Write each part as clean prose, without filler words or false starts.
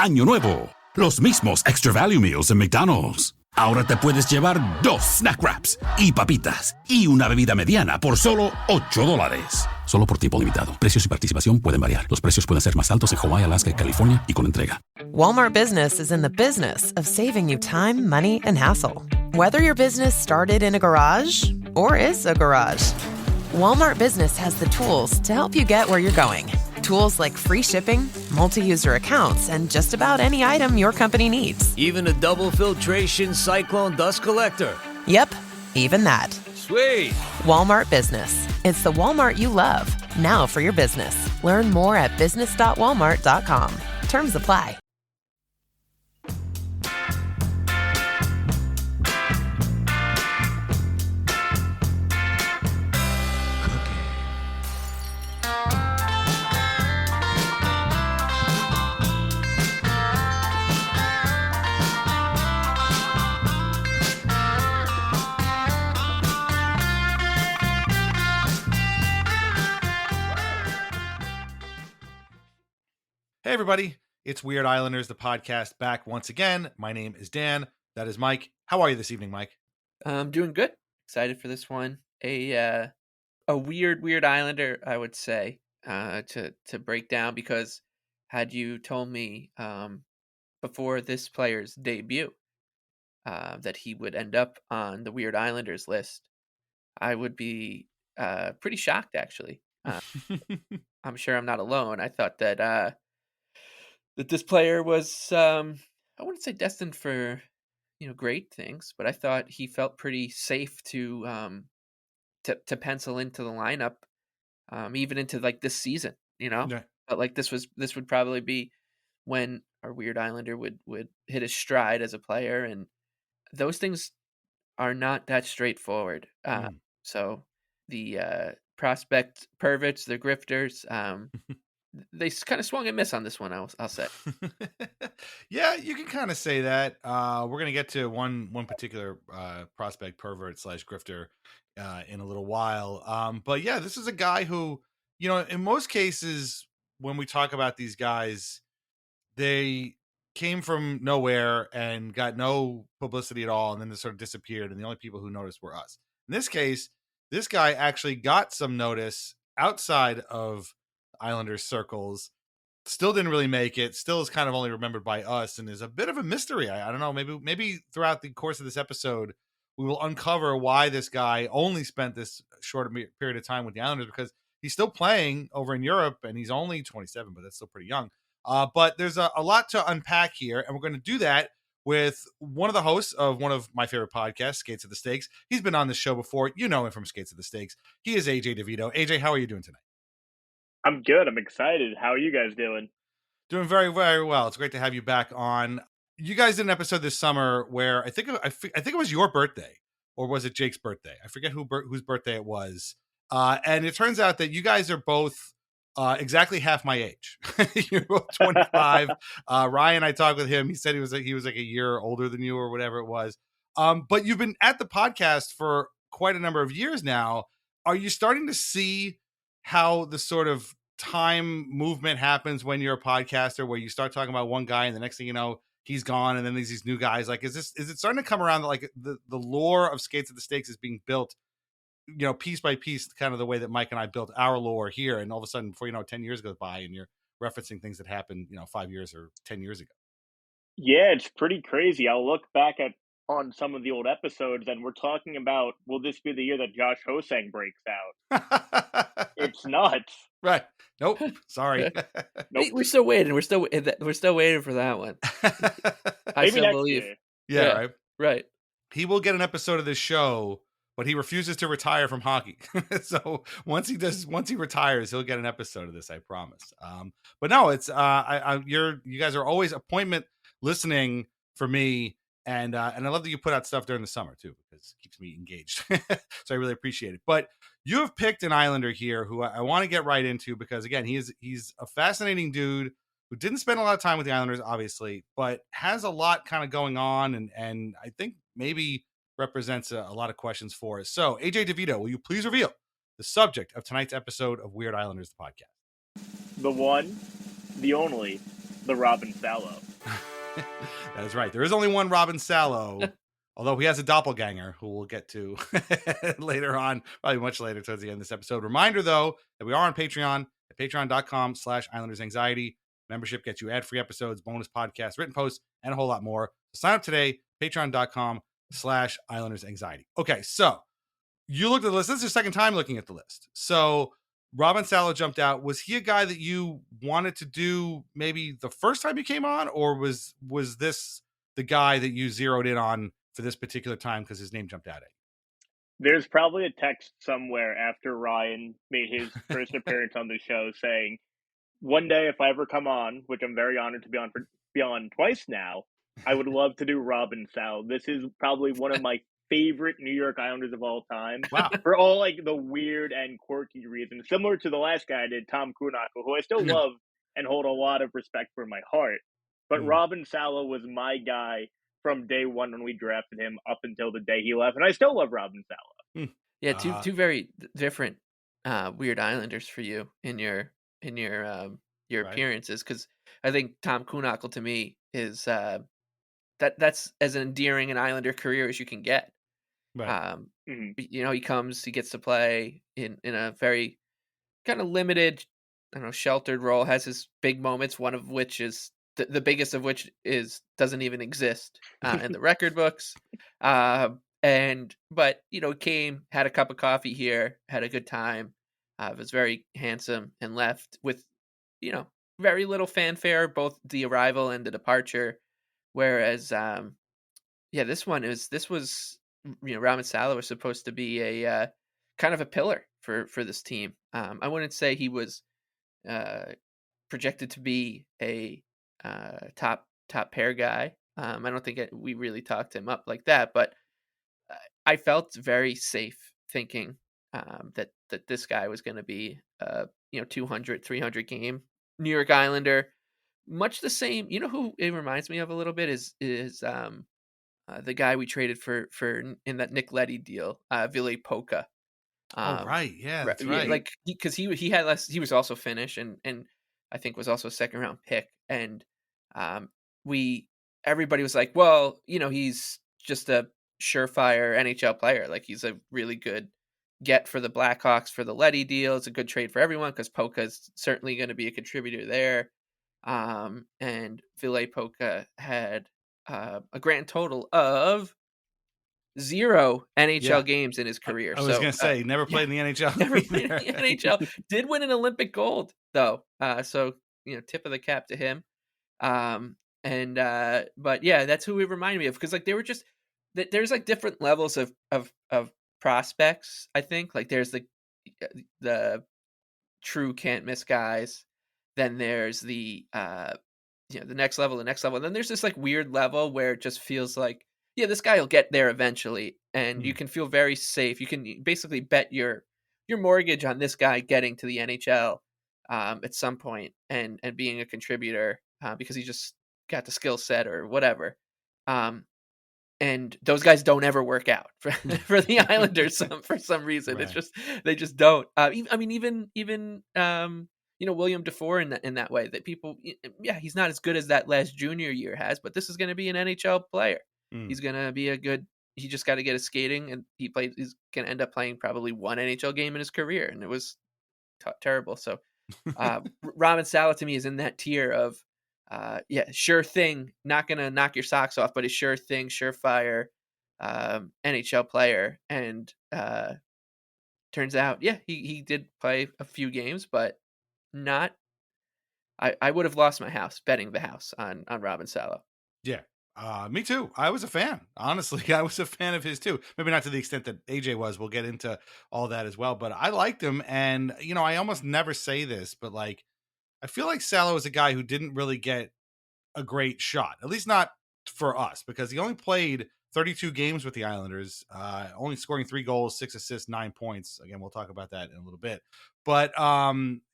Año Nuevo. Los mismos Extra Value Meals en McDonald's. Ahora te puedes llevar 2 snack wraps y papitas y una bebida mediana por solo $8. Solo por tiempo limitado. Precios y participación pueden variar. Los precios pueden ser más altos en Hawái, Alaska y California y con entrega. Walmart Business is in the business of saving you time, money, and hassle. Whether your business started in a garage or is a garage, Walmart Business has the tools to help you get where you're going. Tools like free shipping, multi-user accounts, and just about any item your company needs. Even a double filtration cyclone dust collector. Yep, even that. Sweet. Walmart Business. It's the Walmart you love. Now for your business. Learn more at business.walmart.com. Terms apply. Hey, everybody. It's Weird Islanders, the podcast, back once again. My name is Dan. That is Mike. How are you this evening, Mike? I'm doing good. Excited for this one. A weird Islander, I would say, to break down, because had you told me before this player's debut that he would end up on the Weird Islanders list, I would be pretty shocked, actually. I'm sure I'm not alone. I thought that this player was, I wouldn't say destined for, great things, but I thought he felt pretty safe to pencil into the lineup, even into like this season. Yeah. But like this would probably be when our Weird Islander would hit his stride as a player, and those things are not that straightforward. So the prospect perverts, the grifters, they kind of swung and missed on this one, I'll say. Yeah, you can kind of say that. We're going to get to one particular prospect pervert / grifter in a little while. But yeah, this is a guy who, in most cases, when we talk about these guys, they came from nowhere and got no publicity at all, and then they sort of disappeared, and the only people who noticed were us. In this case, this guy actually got some notice outside of Islanders circles, still didn't really make it, still is kind of only remembered by us, and is a bit of a mystery. I don't know, maybe throughout the course of this episode we will uncover why this guy only spent this short period of time with the Islanders, because he's still playing over in Europe and he's only 27, but that's still pretty young. But there's a lot to unpack here, and we're going to do that with one of the hosts of one of my favorite podcasts, Skates at the Stakes. He's been on this show before. You know him from Skates at the Stakes. He is AJ DeVito. AJ, how are you doing tonight? I'm good. I'm excited. How are you guys doing? Doing very, very well. It's great to have you back on. You guys did an episode this summer where I think it was your birthday, or was it Jake's birthday? I forget whose birthday it was. And it turns out that you guys are both exactly half my age. You're both 25. Ryan, I talked with him. He said he was like a year older than you or whatever it was. But you've been at the podcast for quite a number of years now. Are you starting to see how the sort of time movement happens when you're a podcaster, where you start talking about one guy and the next thing you know, he's gone, and then there's these new guys? Like, is it starting to come around that like the lore of Skates at the Stakes is being built, piece by piece, kind of the way that Mike and I built our lore here, and all of a sudden, before 10 years goes by and you're referencing things that happened, 5 years or 10 years ago? Yeah, it's pretty crazy. I'll look back on some of the old episodes, and we're talking about, will this be the year that Josh Hosang breaks out? It's nuts. Right. Nope. Sorry. Nope. We're still waiting. We're still waiting for that one. I still believe. Year. Yeah. Right. He will get an episode of this show, but he refuses to retire from hockey. So once he retires, he'll get an episode of this, I promise. But no, it's you guys are always appointment listening for me. And I love that you put out stuff during the summer too, because it keeps me engaged. So I really appreciate it. But you have picked an Islander here who I want to get right into, because again, he's a fascinating dude who didn't spend a lot of time with the Islanders, obviously, but has a lot kind of going on, and I think maybe represents a lot of questions for us. So AJ DeVito, will you please reveal the subject of tonight's episode of Weird Islanders, the podcast? The one, the only, the Robin Salo. That is right. There is only one Robin Salo, although he has a doppelganger who we'll get to later on, probably much later towards the end of this episode. Reminder, though, that we are on Patreon at patreon.com/IslandersAnxiety. Membership gets you ad-free episodes, bonus podcasts, written posts, and a whole lot more. Sign up today, patreon.com/IslandersAnxiety. Okay, so you looked at the list. This is your second time looking at the list. So Robin Salo jumped out. Was he a guy that you wanted to do maybe the first time you came on, or was this the guy that you zeroed in on for this particular time because his name jumped out at There's probably a text somewhere after Ryan made his first appearance on the show saying, one day if I ever come on, which I'm very honored to be on twice now, I would love to do Robin Salo. This is probably one of my favorite New York Islanders of all time. Wow. For all like the weird and quirky reasons, similar to the last guy I did, Tom Kuhnhackl, who I still love and hold a lot of respect for in my heart. But Robin Salo was my guy from day one when we drafted him up until the day he left, and I still love Robin Salo. Yeah, two very different weird Islanders for you in your Right. appearances, because I think Tom Kuhnhackl to me is that's as endearing an Islander career as you can get. Right. You know, he gets to play in a very kind of limited, I don't know, sheltered role, has his big moments, one of which is the biggest of which doesn't even exist in the record books. But you know, came, had a cup of coffee here, had a good time, was very handsome, and left with, you know, very little fanfare, both the arrival and the departure. Whereas, this was, you know, Robin Salo was supposed to be a kind of a pillar for this team. I wouldn't say he was projected to be a top pair guy. I don't think we really talked him up like that, but I felt very safe thinking that this guy was going to be 200, 300 game New York Islander. Much the same, you know who it reminds me of a little bit is the guy we traded for in that Nick Leddy deal, Ville Poca. Right, yeah, that's right. Like because he had less. He was also Finnish, and I think was also a second round pick. And everybody was like, well, you know, he's just a surefire NHL player. Like he's a really good get for the Blackhawks for the Leddy deal. It's a good trade for everyone because Poca is certainly going to be a contributor there. And Ville Poca had a grand total of 0 NHL games in his career. I was going to say, never played in the NHL. Never played in the NHL. Did win an Olympic gold, though. So, you know, tip of the cap to him. But yeah, that's who he reminded me of. Because, like, they were just, there's, like, different levels of prospects, I think. Like, there's the true can't-miss guys. Then there's the next level, and then there's this like weird level where it just feels like, yeah, this guy will get there eventually, and you can feel very safe. You can basically bet your mortgage on this guy getting to the NHL at some point and being a contributor because he just got the skill set or whatever. And those guys don't ever work out for the Islanders for some reason. Right. It's just they just don't. I mean, even you know, William Dufour in that way, that people, yeah, he's not as good as that last junior year has, but this is going to be an NHL player. He's going to be he just got to get his skating, and he's going to end up playing probably one NHL game in his career. And it was terrible. So Robin Salo to me is in that tier of, sure thing, not going to knock your socks off, but a sure thing, surefire NHL player. And turns out, yeah, he did play a few games, but not. I would have lost my house betting the house on Robin Salo. Yeah, me too. I was a fan. Honestly, I was a fan of his too. Maybe not to the extent that AJ was. We'll get into all that as well. But I liked him, and you know, I almost never say this, but like, I feel like Salo is a guy who didn't really get a great shot, at least not for us, because he only played 32 games with the Islanders, only scoring 3 goals, 6 assists, 9 points. Again, we'll talk about that in a little bit. But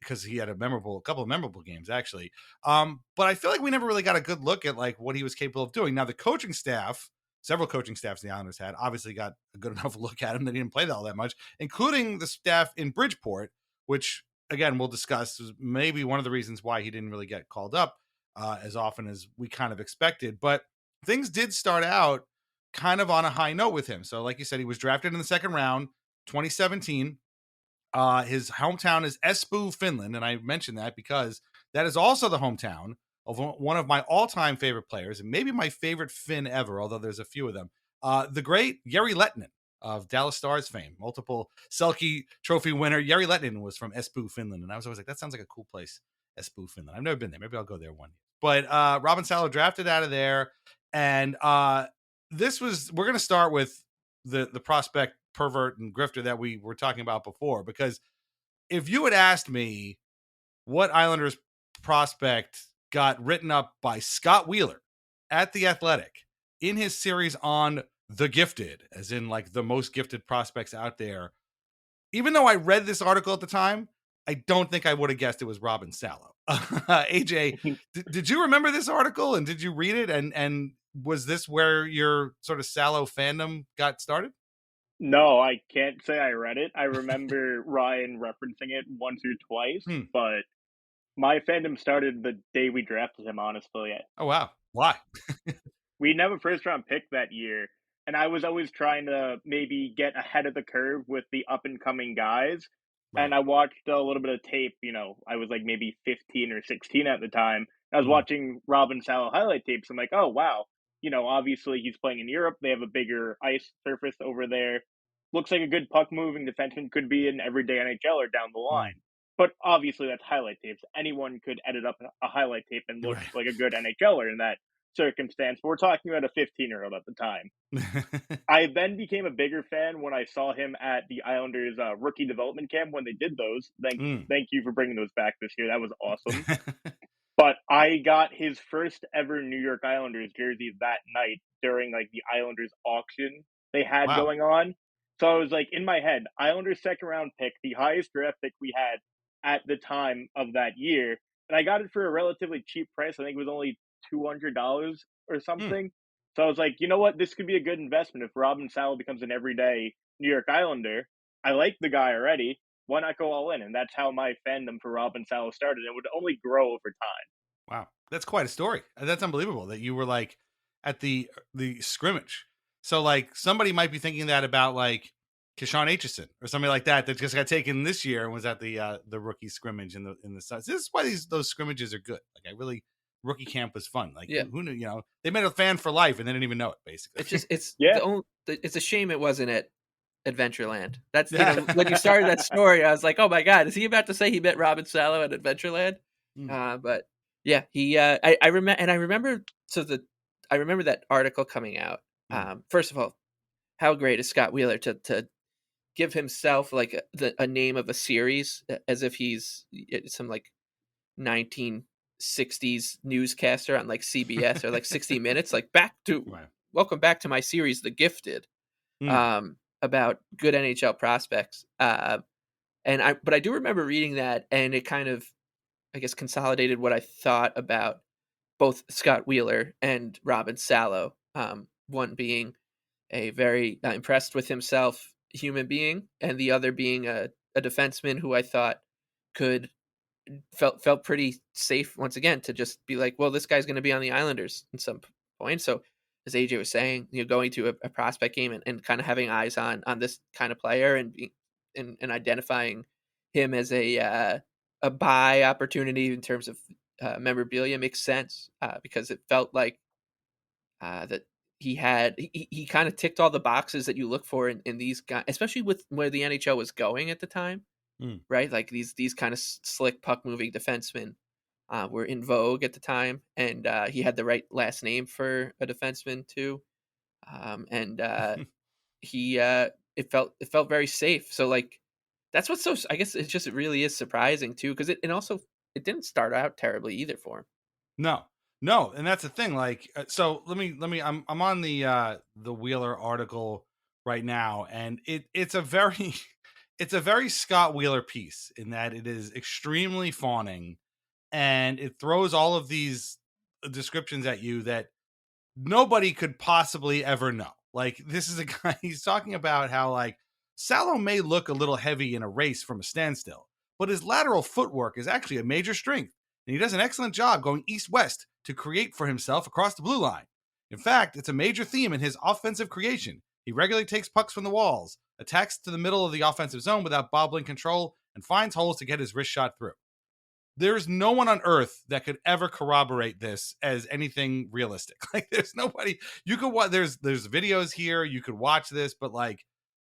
because he had a couple of memorable games, actually. But I feel like we never really got a good look at like what he was capable of doing. Now, the coaching staff, several coaching staffs the Islanders had, obviously got a good enough look at him that he didn't play all that much, including the staff in Bridgeport, which, again, we'll discuss was maybe one of the reasons why he didn't really get called up. as often as we kind of expected. But things did start out kind of on a high note with him. So like you said, he was drafted in the second round, 2017. His hometown is Espoo, Finland. And I mentioned that because that is also the hometown of one of my all-time favorite players, and maybe my favorite Finn ever, although there's a few of them. The great Jari Lehtinen of Dallas Stars fame, multiple Selke Trophy winner. Jari Lehtinen was from Espoo, Finland. And I was always like, that sounds like a cool place, Espoo, Finland. I've never been there. Maybe I'll go there one. But Robin Salo drafted out of there. And we're going to start with the prospect pervert and grifter that we were talking about before, because if you had asked me what Islanders prospect got written up by Scott Wheeler at The Athletic in his series on The Gifted, as in like the most gifted prospects out there, even though I read this article at the time, I don't think I would have guessed it was Robin Salo. AJ, did you remember this article, and did you read it? And was this where your sort of Salo fandom got started? No, I can't say I read it. I remember Ryan referencing it once or twice, but my fandom started the day we drafted him, honestly. Oh, wow. Why? We didn't have a first-round pick that year, and I was always trying to maybe get ahead of the curve with the up-and-coming guys. Right. And I watched a little bit of tape. I was like maybe 15 or 16 at the time. I was watching Robin Salo highlight tapes. I'm like, oh, wow. Obviously he's playing in Europe. They have a bigger ice surface over there. Looks like a good puck-moving defenseman, could be an everyday NHLer down the line. But obviously that's highlight tapes. Anyone could edit up a highlight tape and look like a good NHLer in that circumstance. But we're talking about a 15-year-old at the time. I then became a bigger fan when I saw him at the Islanders rookie development camp when they did those. Thank you for bringing those back this year. That was awesome. But I got his first ever New York Islanders jersey that night during like the Islanders auction they had going on. So I was like, in my head, Islanders second round pick, the highest draft pick we had at the time of that year. And I got it for a relatively cheap price. I think it was only $200 or something. So I was like, you know what? This could be a good investment if Robin Salo becomes an everyday New York Islander. I like the guy already. Why not go all in? And that's how my fandom for Robin Salo started. It would only grow over time. Wow. That's quite a story. That's unbelievable that you were like at the scrimmage. So like somebody might be thinking that about like Keyshawn Aitchison or somebody like that just got taken this year and was at the rookie scrimmage in the Suns. This is why those scrimmages are good. Like rookie camp was fun. Like who knew? They made a fan for life and they didn't even know it. Basically, it's a shame it wasn't at Adventureland. That's when you started that story, I was like, oh my god, is he about to say he met Robin Salo at Adventureland? But yeah, he I remember that article coming out. First of all, how great is Scott Wheeler to give himself like a name of a series as if he's some like 1960s newscaster on like CBS or like 60 Minutes, like welcome back to my series, The Gifted, about good NHL prospects. But I do remember reading that, and it kind of, I guess, consolidated what I thought about both Scott Wheeler and Robin Salo. One being a very impressed with himself human being, and the other being a defenseman who I thought felt pretty safe once again to just be like, well, this guy's going to be on the Islanders at some point. So as AJ was saying, going to a prospect game and kind of having eyes on this kind of player and identifying him as a buy opportunity in terms of memorabilia makes sense because it felt like that he kind of ticked all the boxes that you look for in these guys, especially with where the NHL was going at the time, right? Like these kind of slick puck moving defensemen were in vogue at the time, and he had the right last name for a defenseman too, it felt very safe. So like that's what's so, I guess it really is surprising too, because it didn't start out terribly either for him. No, and that's the thing. Like, so let me. I'm on the Wheeler article right now, and it's a very Scott Wheeler piece in that it is extremely fawning, and it throws all of these descriptions at you that nobody could possibly ever know. Like, this is a guy, he's talking about how like Salo may look a little heavy in a race from a standstill, but his lateral footwork is actually a major strength. and he does an excellent job going east-west to create for himself across the blue line. In fact, it's a major theme in his offensive creation. He regularly takes pucks from the walls, attacks to the middle of the offensive zone without bobbling control, and finds holes to get his wrist shot through. There's no one on earth that could ever corroborate this as anything realistic. Like, there's nobody. You could watch. There's videos here. You could watch this, but like,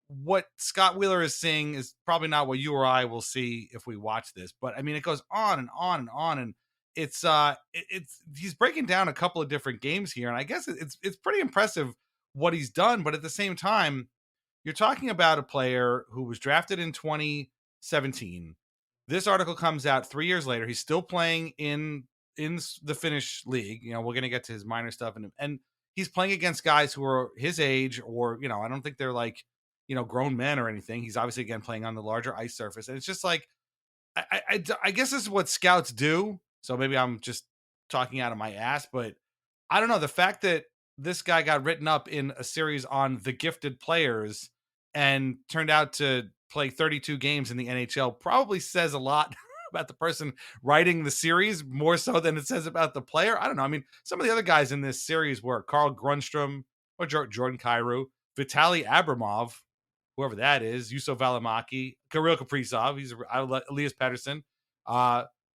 what Scott Wheeler is seeing is probably not what you or I will see if we watch this. But I mean, it goes on and on and on, and it's he's breaking down a couple of different games here, and I guess it's pretty impressive what he's done. But at the same time, you're talking about a player who was drafted in 2017. This article comes out 3 years later. He's still playing in the Finnish league. You know, we're going to get to his minor stuff, and he's playing against guys who are his age, or, you know, I don't think they're like, you know, grown men or anything. He's obviously, again, playing on the larger ice surface. And it's just like, I guess this is what scouts do. So maybe I'm just talking out of my ass, but I don't know. The fact that this guy got written up in a series on the gifted players and turned out to play 32 games in the NHL probably says a lot about the person writing the series, more so than it says about the player. I don't know. I mean, some of the other guys in this series were Carl Grundstrom or Jordan Kyrou, Vitaly Abramov, whoever that is, Yusuf Valimaki, Kirill Kaprizov, he's Elias Pettersson,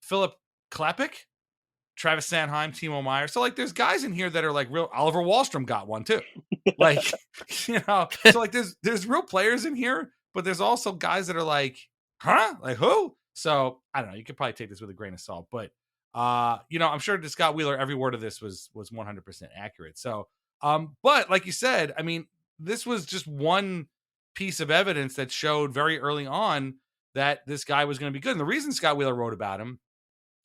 Philip Klapik, Travis Sanheim, Timo Meyer. So like, there's guys in here that are like real. Oliver Wahlstrom got one too. Like, you know, so like there's real players in here, but there's also guys that are like, huh? Like who? So I don't know. You could probably take this with a grain of salt, but you know, I'm sure to Scott Wheeler, every word of this was 100% accurate. So, but like you said, I mean, this was just one piece of evidence that showed very early on that this guy was going to be good. And the reason Scott Wheeler wrote about him,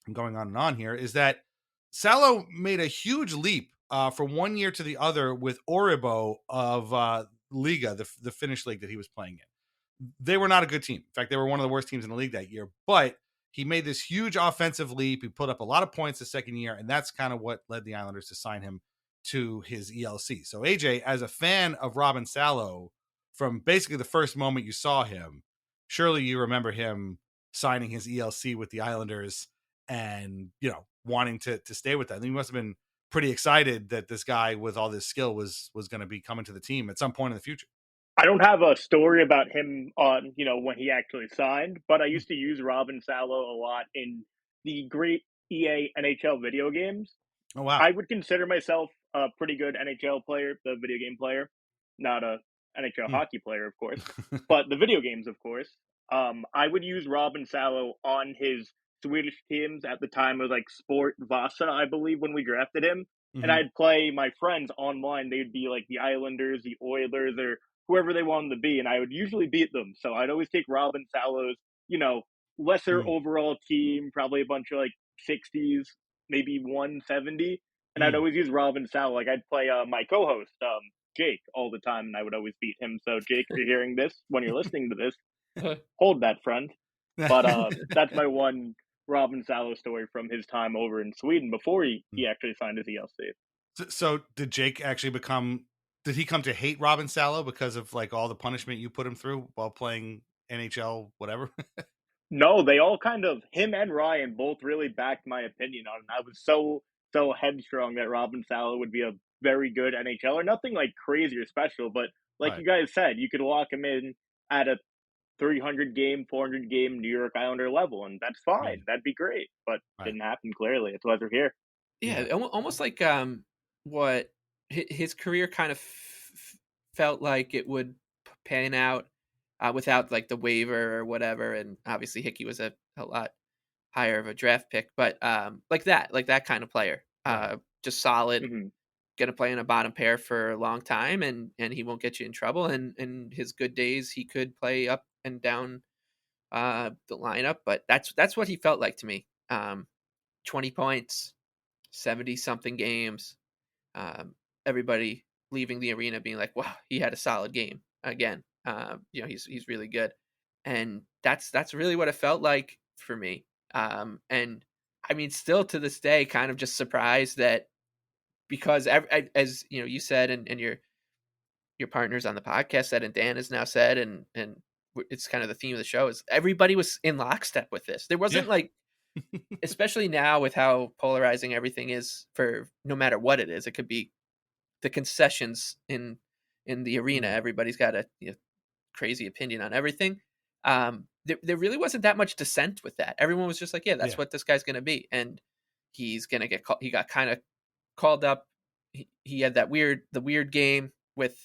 I'm going on and on here, is that Salo made a huge leap from 1 year to the other with Oribo of Liga, the Finnish league that he was playing in. They were not a good team. In fact, they were one of the worst teams in the league that year. But he made this huge offensive leap. He put up a lot of points the second year, and that's kind of what led the Islanders to sign him to his ELC. So AJ, as a fan of Robin Salo, from basically the first moment you saw him, surely you remember him signing his ELC with the Islanders and, you know, wanting to stay with them. I think he must have been pretty excited that this guy with all this skill was going to be coming to the team at some point in the future. I don't have a story about him on, you know, when he actually signed, but I used to use Robin Salo a lot in the great EA NHL video games. Oh, wow. I would consider myself a pretty good NHL player, the video game player, not a NHL hockey player, of course, but the video games, of course. I would use Robin Salo on his Swedish teams at the time. It was like Sport Vasa, I believe, when we drafted him. And I'd play my friends online. They'd be like the Islanders, the Oilers, or whoever they wanted to be, and I would usually beat them. So I'd always take Robin Salo's, you know, lesser overall team, probably a bunch of like 60s, maybe 170, and I'd always use Robin Salo. Like, I'd play my co-host, Jake, all the time, and I would always beat him. So Jake, if you're hearing this, when you're listening to this, hold that, friend. But that's my one Robin Salo story from his time over in Sweden before he actually signed his ELC. So did Jake actually did he come to hate Robin Salo because of like all the punishment you put him through while playing NHL, whatever? No, they all kind of, him and Ryan both really backed my opinion on it. I was so headstrong that Robin Salo would be a very good NHLer. Nothing like crazy or special, but like you guys said, you could lock him in at a 300 game, 400 game New York Islander level, and that's fine. That'd be great, but didn't happen. Clearly, that's why we're here. Yeah, almost like what his career kind of felt like it would pan out without like the waiver or whatever. And obviously Hickey was a lot higher of a draft pick, but like that kind of player, just solid, going to play in a bottom pair for a long time, and he won't get you in trouble. And in his good days, he could play up and down the lineup, but that's what he felt like to me. 20 points, 70 something games. Everybody leaving the arena being like, wow, he had a solid game again. You know, he's really good. And that's really what it felt like for me. And I mean, still to this day, kind of just surprised that, because as you know, you said, and your partners on the podcast said, and Dan has now said, and it's kind of the theme of the show, is everybody was in lockstep with this. There wasn't like especially now with how polarizing everything is for no matter what it is. It could be the concessions in the arena. Everybody's got a crazy opinion on everything. There really wasn't that much dissent with that. Everyone was just like, yeah, that's what this guy's going to be. And he's going to get called. He got kind of called up. He had the weird game with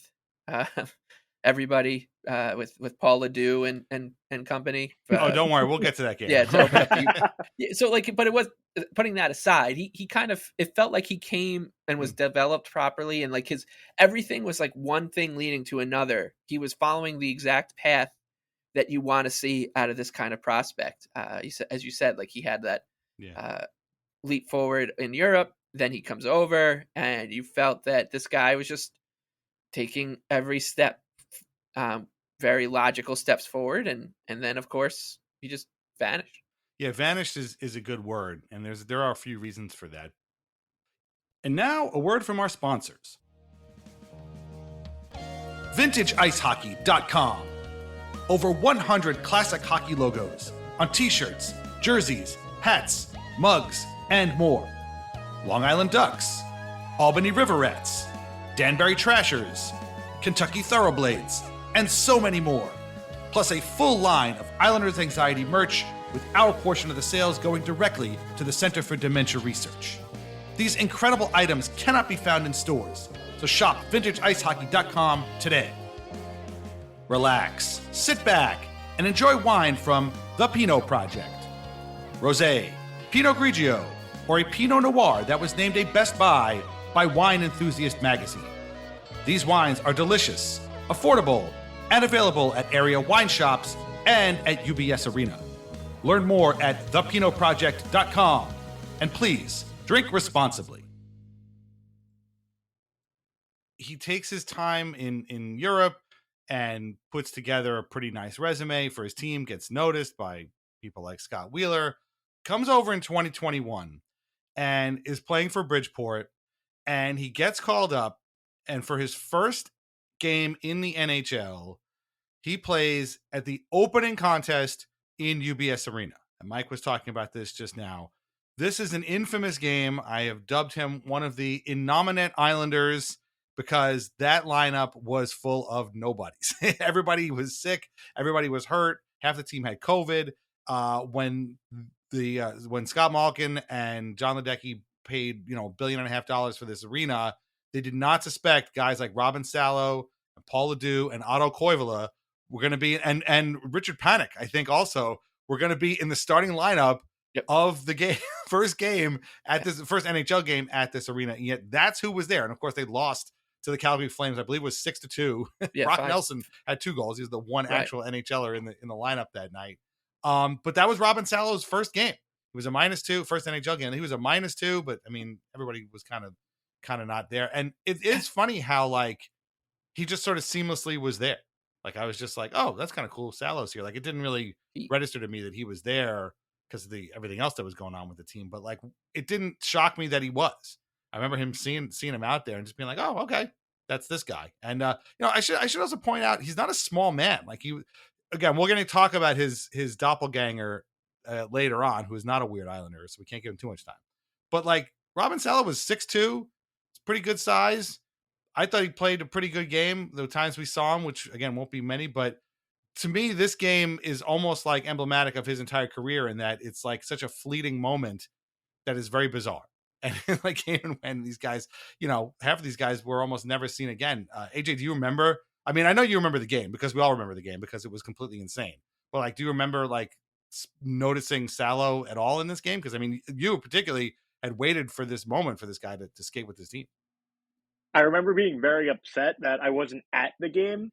everybody, with Paul Ledoux and company. Oh, don't worry. We'll get to that game. So like, but it was, putting that aside, he kind of, it felt like he came and was developed properly. And like everything was like one thing leading to another. He was following the exact path that you want to see out of this kind of prospect. As you said, like he had that leap forward in Europe. Then he comes over, and you felt that this guy was just taking every step, very logical steps forward, and then of course he just vanished. Yeah, vanished is a good word, and there are a few reasons for that. And now a word from our sponsors. VintageIceHockey.com. Over 100 classic hockey logos on t-shirts, jerseys, hats, mugs, and more. Long Island Ducks, Albany Riverettes, Danbury Trashers, Kentucky Thoroughblades, and so many more. Plus a full line of Islanders Anxiety merch, with our portion of the sales going directly to the Center for Dementia Research. These incredible items cannot be found in stores, so shop VintageIceHockey.com today. Relax, sit back, and enjoy wine from The Pinot Project. Rosé, Pinot Grigio, or a Pinot Noir that was named a Best Buy by Wine Enthusiast magazine. These wines are delicious, affordable, and available at area wine shops and at UBS Arena. Learn more at thepinotproject.com, and please drink responsibly. He takes his time in Europe and puts together a pretty nice resume for his team, gets noticed by people like Scott Wheeler, comes over in 2021 and is playing for Bridgeport, and he gets called up, and for his first game in the NHL, he plays at the opening contest in UBS Arena. And Mike was talking about this just now. This is an infamous game. I have dubbed him one of the innominate Islanders because that lineup was full of nobodies. Everybody was sick. Everybody was hurt. Half the team had COVID. When Scott Malkin and John Ledecky paid, $1.5 billion for this arena, they did not suspect guys like Robin Salo, and Paul Ledoux, and Otto Koivula were going to be, and Richard Panik, I think also, were going to be in the starting lineup of the game, first NHL game at this arena. And yet that's who was there. And of course they lost to the Calgary Flames. I believe it was 6-2. Brock Nelson had 2 goals. He was the one actual NHLer in the lineup that night. But that was Robin Salo's first game. He was a -2, first NHL game. He was a -2, but I mean, everybody was kind of not there. And it is funny how like he just sort of seamlessly was there. Like I was just like, oh, that's kind of cool. Salo's here. Like it didn't really register to me that he was there because of everything else that was going on with the team. But like it didn't shock me that he was. I remember him seeing him out there and just being like, oh, okay, that's this guy. And I should also point out he's not a small man. Like again, we're going to talk about his doppelganger later on, who is not a weird Islander, so we can't give him too much time. But like Robin Salo was 6'2", it's pretty good size. I thought he played a pretty good game the times we saw him, which again won't be many, but to me, this game is almost like emblematic of his entire career in that it's like such a fleeting moment that is very bizarre. And like even when these guys, half of these guys were almost never seen again. AJ, do you remember? I mean, I know you remember the game because we all remember the game because it was completely insane. But like, do you remember like noticing Salo at all in this game? Because I mean, you particularly had waited for this moment for this guy to skate with his team. I remember being very upset that I wasn't at the game.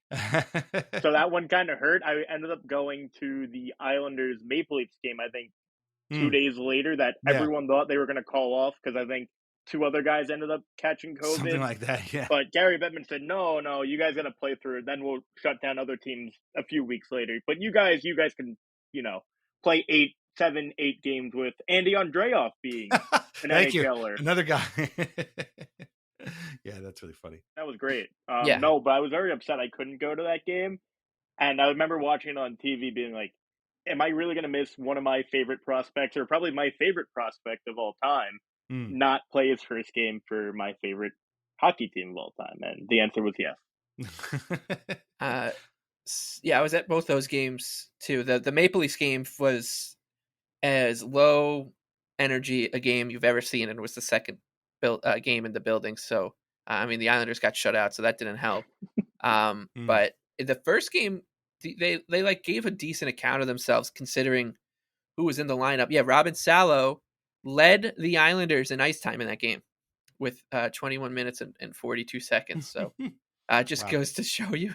So that one kind of hurt. I ended up going to the Islanders Maple Leafs game, I think 2 days later, that everyone thought they were going to call off because I think 2 other guys ended up catching COVID. Something like that, yeah. But Gary Bettman said, no, you guys got to play through it. Then we'll shut down other teams a few weeks later. But you guys can, play 7, 8 games with Andy Andreoff being an Thank NHLer. You. Another guy. Yeah, that's really funny. That was great. No, but I was very upset I couldn't go to that game. And I remember watching it on TV being like, am I really going to miss one of my favorite prospects, or probably my favorite prospect of all time, not play his first game for my favorite hockey team of all time? And the answer was yes. Yeah, I was at both those games too. The Maple Leafs game was as low energy a game you've ever seen, and it was the second game in the building. So I mean, the Islanders got shut out, so that didn't help. But in the first game, they like gave a decent account of themselves considering who was in the lineup. Yeah, Robin Salo led the Islanders in ice time in that game with 21 minutes and 42 seconds. So just goes to show you,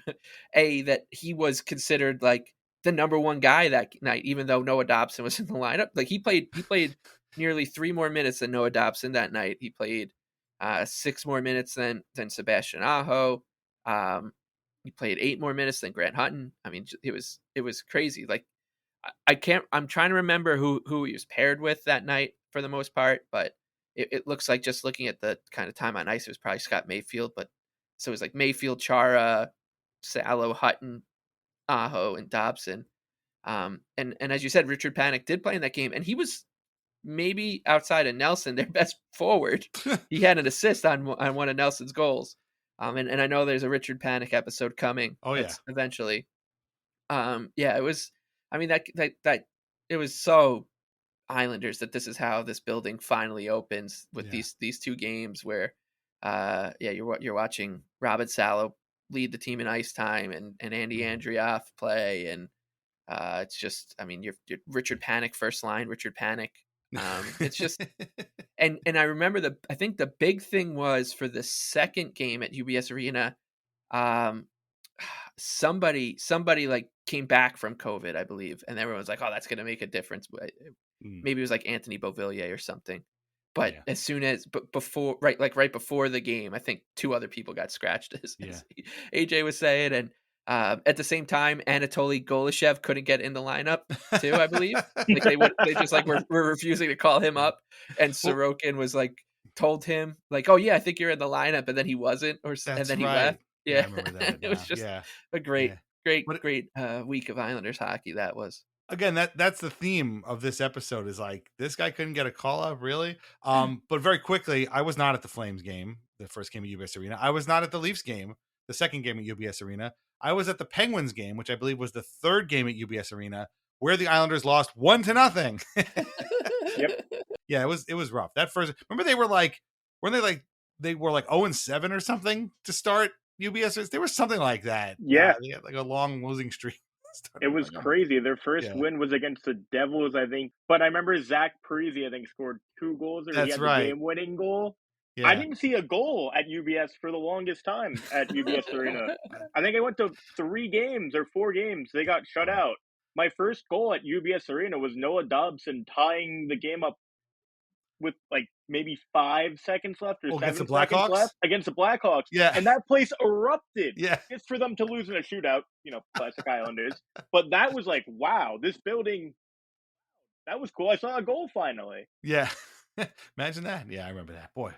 that he was considered like the number one guy that night, even though Noah Dobson was in the lineup. Like he played nearly 3 more minutes than Noah Dobson that night. He played 6 more minutes than Sebastian Aho. He played 8 more minutes than Grant Hutton. I mean, it was crazy. Like I'm trying to remember who he was paired with that night for the most part, but it looks like, just looking at the kind of time on ice, it was probably Scott Mayfield. But so it was like Mayfield, Chara, Salo, Hutton, Aho, and Dobson. And as you said, Richard Panik did play in that game, and he was maybe, outside of Nelson, their best forward. He had an assist on one of Nelson's goals. And I know there's a Richard Panik episode coming. Oh yeah, eventually. It was. I mean, that it was so Islanders that this is how this building finally opens with these 2 games where, you're watching Robin Salo lead the team in ice time and Andy Andrioff play, and it's just, I mean, you're Richard Panik first line, Richard Panik. It's just, and I remember I think the big thing was for the second game at UBS Arena, somebody like came back from COVID, I believe, and everyone's like, oh, that's going to make a difference. Maybe it was like Anthony Beauvillier or something. But as soon as, right before the game, I think 2 other people got scratched, as AJ was saying. And at the same time, Anatoly Golishev couldn't get in the lineup too, I believe. Like they just like were refusing to call him up. And Sorokin was like, told him like, oh yeah, I think you're in the lineup. And then he wasn't, and then he left. Yeah. I remember that. It was just a great week of Islanders hockey. That was. Again, that's the theme of this episode, is like, this guy couldn't get a call up, really. But very quickly, I was not at the Flames game, the first game at UBS Arena. I was not at the Leafs game, the second game at UBS Arena. I was at the Penguins game, which I believe was the third game at UBS Arena, where the Islanders lost 1-0. Yep. Yeah, it was rough. That first, remember they were like 0-7 or something to start UBS. There was something like that. Yeah, they had like a long losing streak. It was crazy. Their first win was against the Devils, I think. But I remember Zach Parise, I think, scored 2 goals, or he had the game-winning goal. Yeah. I didn't see a goal at UBS for the longest time at UBS Arena. I think I went to 3 games or 4 games. They got shut out. My first goal at UBS Arena was Noah Dobson tying the game up with like maybe 5 seconds left or 7 seconds left against the Blackhawks. Yeah. And that place erupted. Yeah. Just for them to lose in a shootout, classic Islanders. But that was like, wow, this building, that was cool. I saw a goal finally. Yeah. Imagine that. Yeah, I remember that. Boy,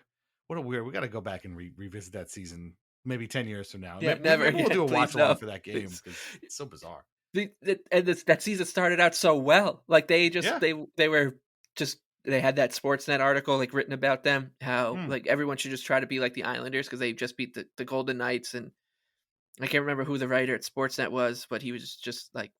what a weird, we got to go back and revisit that season maybe 10 years from now. Yeah, maybe we'll do a watch along for that game, because it's so bizarre. That season started out so well. Like they just, they were just, they had that Sportsnet article like written about them, how like everyone should just try to be like the Islanders because they just beat the Golden Knights. And I can't remember who the writer at Sportsnet was, but he was just like,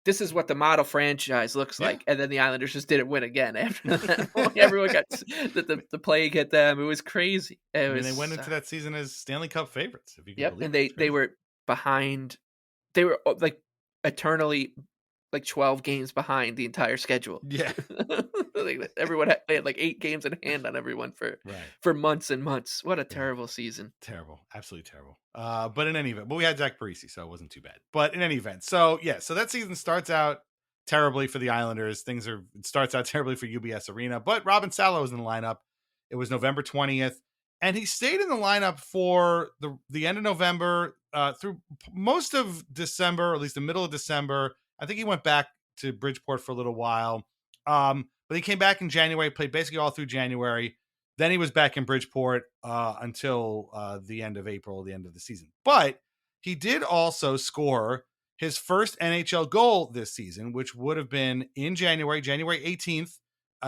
this is what the model franchise looks like. And then the Islanders just didn't win again after that. Everyone got the plague hit them. It was crazy. They went into that season as Stanley Cup favorites. If you can believe and they were behind. They were like eternally like 12 games behind the entire schedule. Yeah. Like, everyone had like 8 games in hand on everyone for months and months. What a terrible season. Terrible. Absolutely terrible. But in any event, we had Zach Parise, so it wasn't too bad. But in any event, so that season starts out terribly for the Islanders. It starts out terribly for UBS Arena, but Robin Salo was in the lineup. It was November 20th, and he stayed in the lineup for the end of November through most of December, or at least the middle of December. I think he went back to Bridgeport for a little while. But he came back in January, played basically all through January. Then he was back in Bridgeport until the end of April, the end of the season. But he did also score his first NHL goal this season, which would have been in January 18th,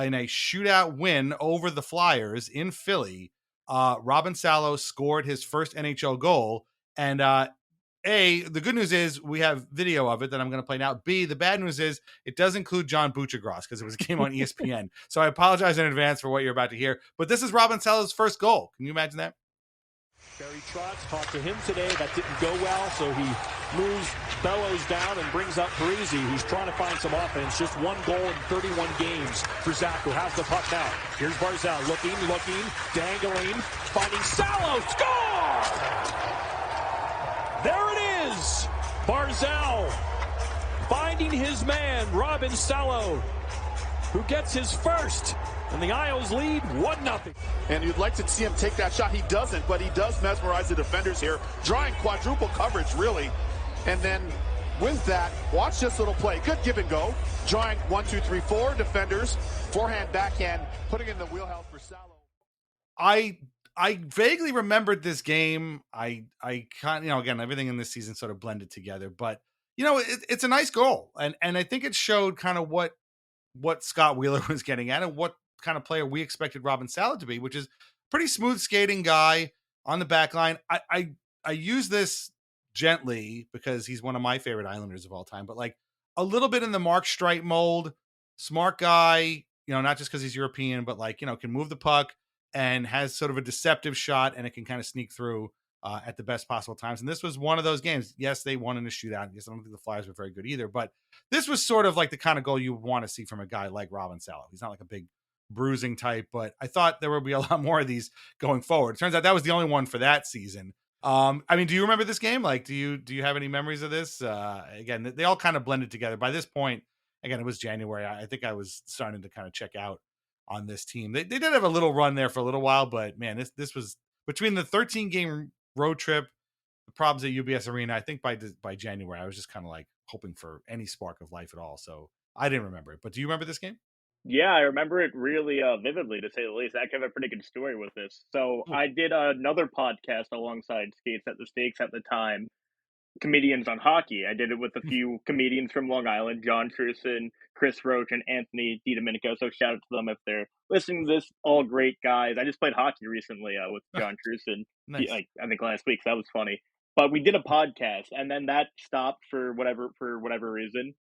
in a shootout win over the Flyers in Philly. Robin Salo scored his first NHL goal. And A, the good news is we have video of it that I'm going to play now. B, the bad news is it does include John Buccigross because it was a game on ESPN. So I apologize in advance for what you're about to hear. But this is Robin Salo's first goal. Can you imagine that? Barry Trotz talked to him today. That didn't go well, so he moves Bellows down and brings up Parisi, who's trying to find some offense. Just one goal in 31 games for Zach, who has the puck now. Here's Barzal looking, dangling, finding Salo. Score! There it is! Barzal finding his man, Robin Salo, who gets his first. And the Isles lead 1-0. And you'd like to see him take that shot. He doesn't, but he does mesmerize the defenders here. Drawing quadruple coverage, really. And then with that, watch this little play. Good give and go. Drawing 1, 2, 3, 4 defenders. Forehand, backhand, putting in the wheelhouse for Salo. I vaguely remembered this game. I can't, again, everything in this season sort of blended together. But, it's a nice goal. And I think it showed kind of what Scott Wheeler was getting at and what kind of player we expected Robin Salo to be, which is pretty smooth skating guy on the back line. I use this gently because he's one of my favorite Islanders of all time, but like a little bit in the Mark Streit mold, smart guy, not just because he's European, but like, can move the puck and has sort of a deceptive shot and it can kind of sneak through at the best possible times. And this was one of those games. Yes, they won in a shootout. Yes, I don't think the Flyers were very good either, but this was sort of like the kind of goal you want to see from a guy like Robin Salo. He's not like a big bruising type, but I thought there would be a lot more of these going forward. It turns out that was the only one for that season. Do you remember this game? Like, do you have any memories of this? Again, they all kind of blended together. By this point, again, it was January. I think I was starting to kind of check out on this team. They did have a little run there for a little while, but man, this was between the 13 game road trip, the problems at UBS Arena. I think by January, I was just kind of like hoping for any spark of life at all. So I didn't remember it, but do you remember this game? Yeah, I remember it really vividly, to say the least. I have a pretty good story with this. So I did another podcast alongside Skates at the Stakes at the time, Comedians on Hockey. I did it with a few comedians from Long Island, John Truson, Chris Roach, and Anthony DiDomenico. So shout out to them if they're listening to this. All great guys. I just played hockey recently with John Truson, Nice. I think last week. So that was funny. But we did a podcast, and then that stopped for whatever reason.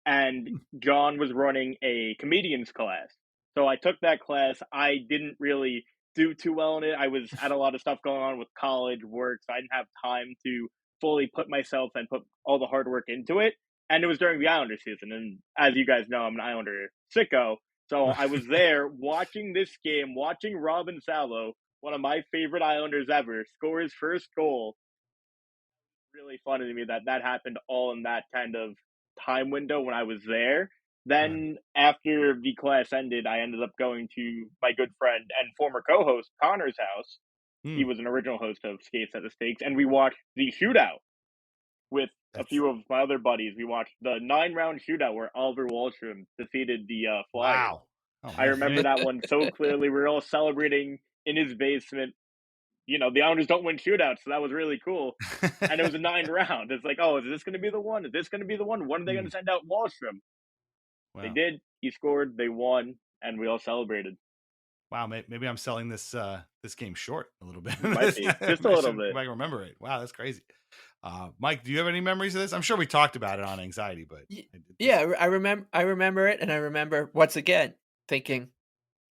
And John was running a comedians class. So I took that class. I didn't really do too well in it. I had a lot of stuff going on with college work, so I didn't have time to fully put myself and put all the hard work into it. And it was during the Islander season. And as you guys know, I'm an Islander sicko. So I was there watching this game, watching Robin Salo, one of my favorite Islanders ever, score his first goal. Really funny to me that happened all in that kind of time window when I was there. Then after the class ended, I ended up going to my good friend and former co-host Connor's house. He was an original host of Skates at the Stakes, and we watched the shootout with a few of my other buddies. We watched the 9-round shootout where Oliver Wahlstrom defeated the Flyers. Wow. Oh, I remember that one so clearly. We were all celebrating in his basement. The Islanders don't win shootouts, so that was really cool. And it was a 9-round. It's like, oh, is this going to be the one? Is this going to be the one? When are they going to send out Wahlstrom? Wow. They did. He scored. They won, and we all celebrated. Wow, maybe I'm selling this game short a little bit. Might be. Just a little bit. I can remember it. Wow, that's crazy. Mike, do you have any memories of this? I'm sure we talked about it on Anxiety, but yeah, I remember it, and I remember once again thinking,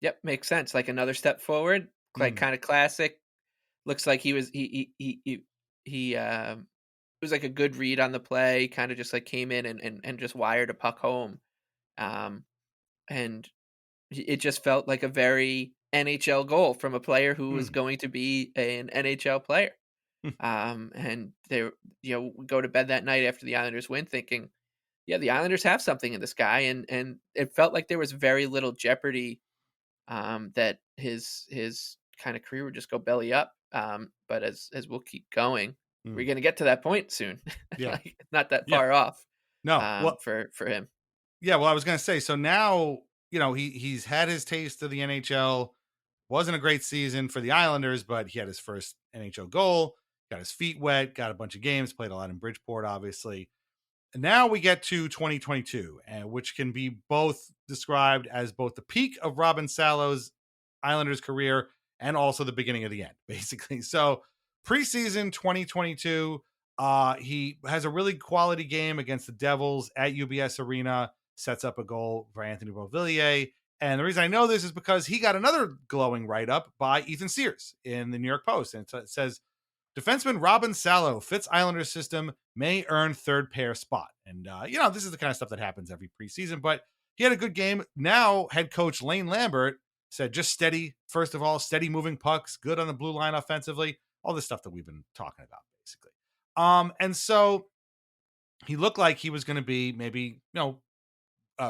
"Yep, makes sense." Like another step forward, like kind of classic. Looks like he was it was like a good read on the play, kind of just like came in and just wired a puck home, and it just felt like a very NHL goal from a player who was going to be an NHL player. And they, we go to bed that night after the Islanders win thinking, yeah, the Islanders have something in this guy. And it felt like there was very little jeopardy, that his kind of career would just go belly up. But as we'll keep going, we're going to get to that point soon. Yeah. Like, it's not that far off. No, for him. Yeah. Well, I was going to say, so now, he's had his taste of the NHL. Wasn't a great season for the Islanders, but he had his first NHL goal, got his feet wet, got a bunch of games, played a lot in Bridgeport, obviously. Now we get to 2022, which can be both described as both the peak of Robin Salo's Islanders career and also the beginning of the end, basically. So preseason 2022, he has a really quality game against the Devils at UBS Arena, sets up a goal for Anthony Beauvillier. And the reason I know this is because he got another glowing write-up by Ethan Sears in the New York Post. And it says, defenseman Robin Salo fits Islanders system, may earn third pair spot. And, this is the kind of stuff that happens every preseason, but he had a good game. Now head coach Lane Lambert said, just steady. First of all, steady moving pucks, good on the blue line offensively, all this stuff that we've been talking about basically. And so he looked like he was going to be maybe,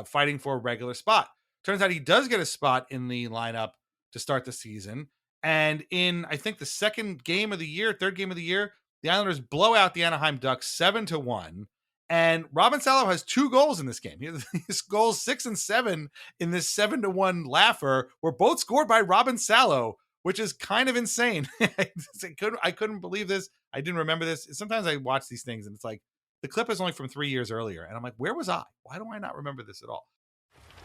fighting for a regular spot. Turns out he does get a spot in the lineup to start the season. And in, I think, the third game of the year, the Islanders blow out the Anaheim Ducks 7-1. And Robin Salo has 2 goals in this game. His goals 6 and 7 in this 7-1 laugher were both scored by Robin Salo, which is kind of insane. I couldn't believe this. I didn't remember this. Sometimes I watch these things and it's like, the clip is only from 3 years earlier. And I'm like, where was I? Why do I not remember this at all?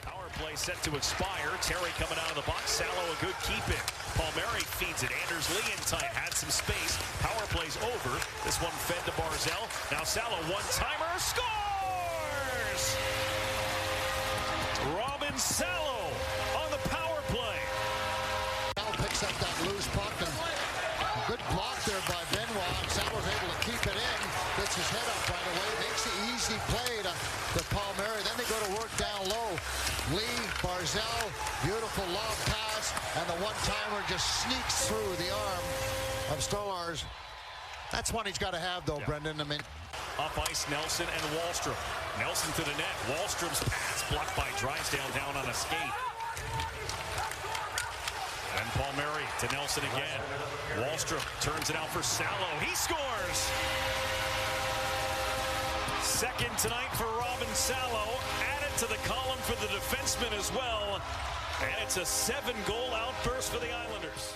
Power play set to expire. Terry coming out of the box. Salo a good keep in. Palmieri feeds it. Anders Lee in tight. Had some space. Power play's over. This one fed to Barzell. Now Salo one-timer. Scores! Robin Salo on the power play. Salo picks up that loose puck. Good block there by Benoit. Salo's able to keep it in. Gets his head up right away. Makes the easy play to Palmieri. Then they go to work down low. Lee, Barzell, beautiful lob pass, and the one-timer just sneaks through the arm of Stolarz. That's one he's got to have, though, Brendan. I mean, up ice, Nelson and Wahlstrom. Nelson to the net. Wahlstrom's pass blocked by Drysdale down on a skate. And Palmieri to Nelson again. Wahlstrom turns it out for Salo. He scores! Second tonight for Robin Salo. Added to the column for the defenseman as well. And it's a 7-goal outburst for the Islanders.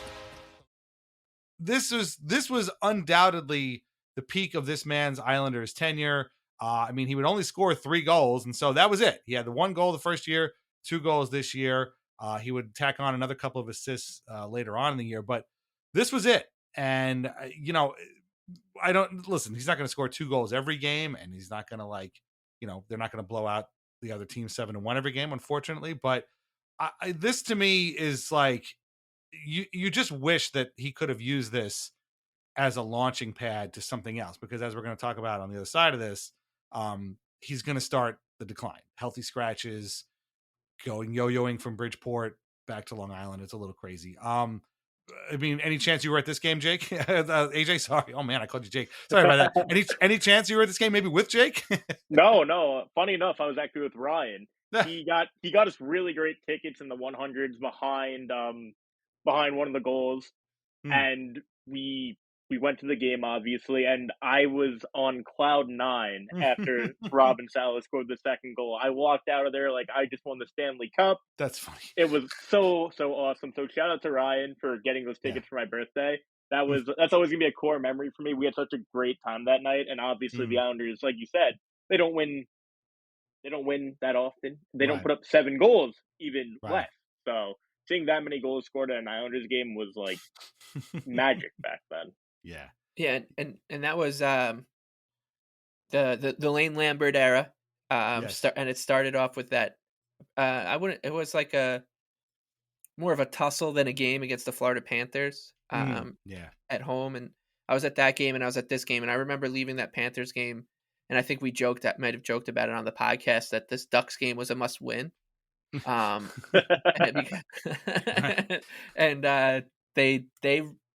This was undoubtedly the peak of this man's Islanders tenure. He would only score 3 goals, and so that was it. He had the 1 goal the first year, 2 goals this year. He would tack on another couple of assists later on in the year, but this was it. And, I don't listen. He's not going to score 2 goals every game, and he's not going to they're not going to blow out the other team 7-1 every game, unfortunately. But this to me is like, you just wish that he could have used this as a launching pad to something else, because as we're going to talk about on the other side of this, he's going to start the decline. Healthy scratches, going yo-yoing from Bridgeport back to Long Island. It's a little crazy. Any chance you were at this game, Jake? AJ, sorry. Oh man, I called you Jake. Sorry about that. Any chance you were at this game, maybe with Jake? No. Funny enough, I was actually with Ryan. He got us really great tickets in the 100s behind one of the goals, and we went to the game obviously, and I was on cloud 9 after Robin Salo scored the second goal. I walked out of there like I just won the Stanley Cup. That's funny. It was so awesome. So shout out to Ryan for getting those tickets for my birthday. That's always gonna be a core memory for me. We had such a great time that night, and obviously the Islanders, like you said, they don't win that often. They don't put up 7 goals even less. So seeing that many goals scored in an Islanders game was like magic back then. Yeah, and that was the Lane Lambert era. Yes. And it started off with that. It was like more of a tussle than a game against the Florida Panthers. At home, and I was at that game, and I was at this game, and I remember leaving that Panthers game, and I think we might have joked about it on the podcast that this Ducks game was a must win. And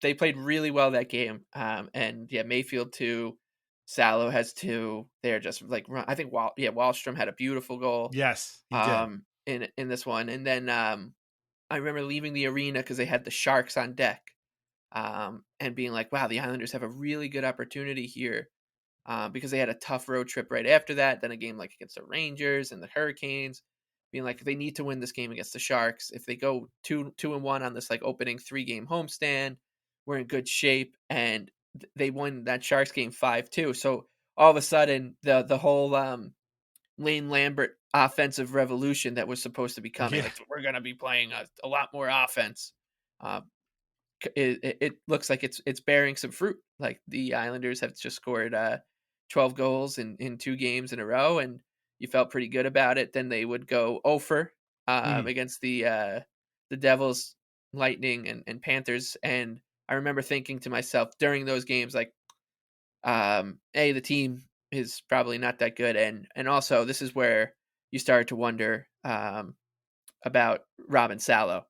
they played really well that game. Mayfield 2, Salo has 2. They're just like, I think Wahlstrom had a beautiful goal. Yes, he did. In this one. And then I remember leaving the arena because they had the Sharks on deck, and being like, wow, the Islanders have a really good opportunity here, because they had a tough road trip right after that. Then a game like against the Rangers and the Hurricanes, being like, they need to win this game against the Sharks. If they go 2-1 on this like opening 3-game homestand, we're in good shape. And they won that Sharks game 5-2. So all of a sudden the whole Lane Lambert offensive revolution that was supposed to be coming. Yeah. Like, we're going to be playing a lot more offense. It looks like it's bearing some fruit. Like, the Islanders have just scored 12 goals in 2 games in a row, and you felt pretty good about it. Then they would go 0-for against the Devils, Lightning, and Panthers. And I remember thinking to myself during those games, like, the team is probably not that good, and also this is where you start to wonder about Robin Salo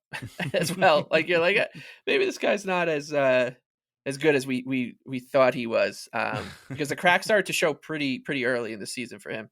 as well. Like, you're like, maybe this guy's not as good as we thought he was, because the cracks started to show pretty early in the season for him.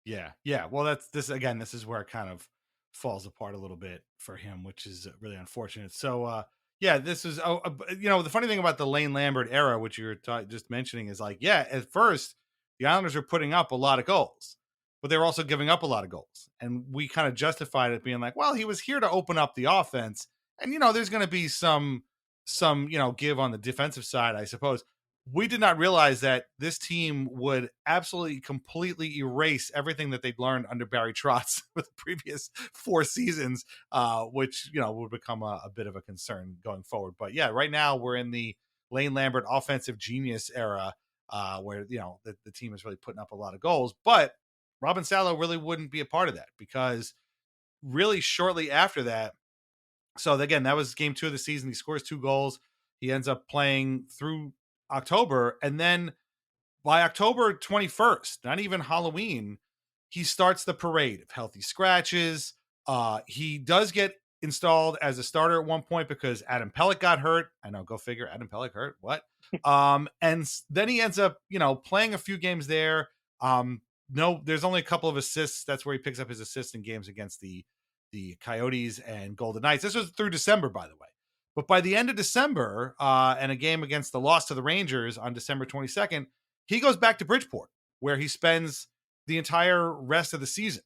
Yeah. Well, this is where it kind of falls apart a little bit for him, which is really unfortunate. So, this is, the funny thing about the Lane Lambert era, which you were just mentioning, is like, at first the Islanders were putting up a lot of goals, but they were also giving up a lot of goals. And we kind of justified it being like, well, he was here to open up the offense. And, there's going to be some, give on the defensive side, I suppose. We did not realize that this team would absolutely completely erase everything that they'd learned under Barry Trotz with the previous 4 seasons, which, would become a bit of a concern going forward. But right now we're in the Lane Lambert offensive genius era, where, the team is really putting up a lot of goals. But Robin Salo really wouldn't be a part of that, because really shortly after that, so again, that was game 2 of the season. He scores 2 goals. He ends up playing through October, and then by October 21st, not even Halloween, he starts the parade of healthy scratches. He does get installed as a starter at one point because Adam Pelech got hurt. I know, go figure. Adam Pelech hurt. What? And then he ends up, playing a few games there. No, there's only a couple of assists. That's where he picks up his assists in games against the Coyotes and Golden Knights. This was through December, by the way. But by the end of December, and a game against the loss to the Rangers on December 22nd, he goes back to Bridgeport, where he spends the entire rest of the season.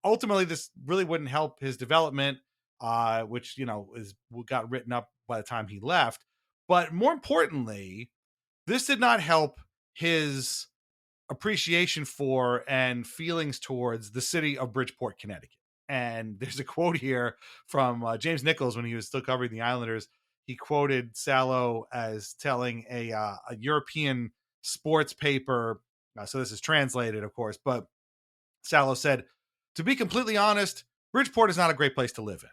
Ultimately, this really wouldn't help his development, which, got written up by the time he left. But more importantly, this did not help his appreciation for and feelings towards the city of Bridgeport, Connecticut. And there's a quote here from James Nichols when he was still covering the Islanders. He quoted Salo as telling a European sports paper. So this is translated, of course, but Salo said, "To be completely honest, Bridgeport is not a great place to live in.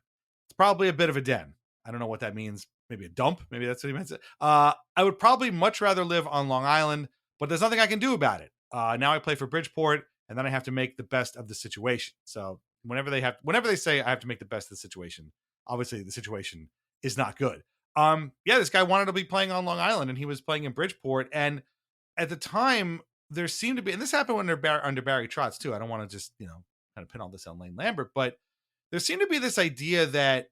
It's probably a bit of a den." I don't know what that means. Maybe a dump. Maybe that's what he meant. I would probably much rather live on Long Island, but there's nothing I can do about it. Now I play for Bridgeport, and then I have to make the best of the situation. So whenever they say I have to make the best of the situation, obviously the situation is not good. This guy wanted to be playing on Long Island, and he was playing in Bridgeport. And at the time, there seemed to be, and this happened under Barry Trotz too. I don't want to just, kind of pin all this on Lane Lambert, but there seemed to be this idea that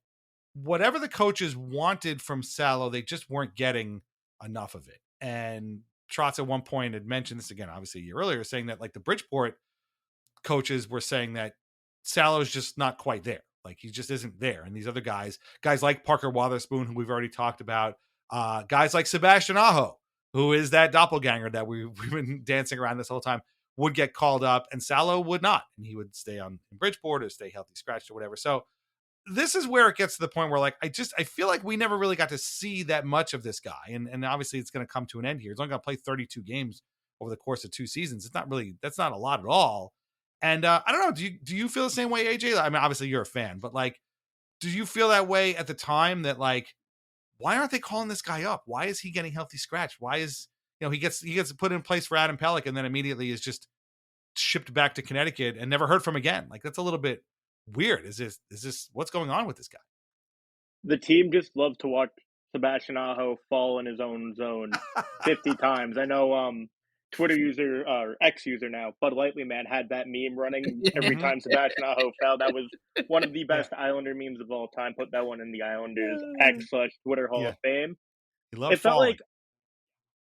whatever the coaches wanted from Salo, they just weren't getting enough of it. And Trotz at one point had mentioned this again, obviously a year earlier, saying that like the Bridgeport coaches were saying that Salo's just not quite there. Like, he just isn't there. And these other guys like Parker Wotherspoon, who we've already talked about, guys like Sebastian Aho, who is that doppelganger that we've been dancing around this whole time, would get called up, and Salo would not. And he would stay in Bridgeport or stay healthy scratched or whatever. So this is where it gets to the point where, like, I feel like we never really got to see that much of this guy. And obviously it's going to come to an end here. He's only going to play 32 games over the course of 2 seasons. That's not a lot at all. And I don't know, do you feel the same way, AJ? I mean, obviously you're a fan, but like, do you feel that way at the time, that like, why aren't they calling this guy up? Why is he getting healthy scratch? Why is, he gets put in place for Adam Pelech and then immediately is just shipped back to Connecticut and never heard from again? Like, that's a little bit weird. Is this what's going on with this guy? The team just loves to watch Sebastian Aho fall in his own zone 50 times. I know Twitter user, or X user now, Bud Lightly Man, had that meme running every time Sebastian Aho fell. That was one of the best Islander memes of all time. Put that one in the Islanders X/Twitter Hall of Fame. He loved it felt falling. like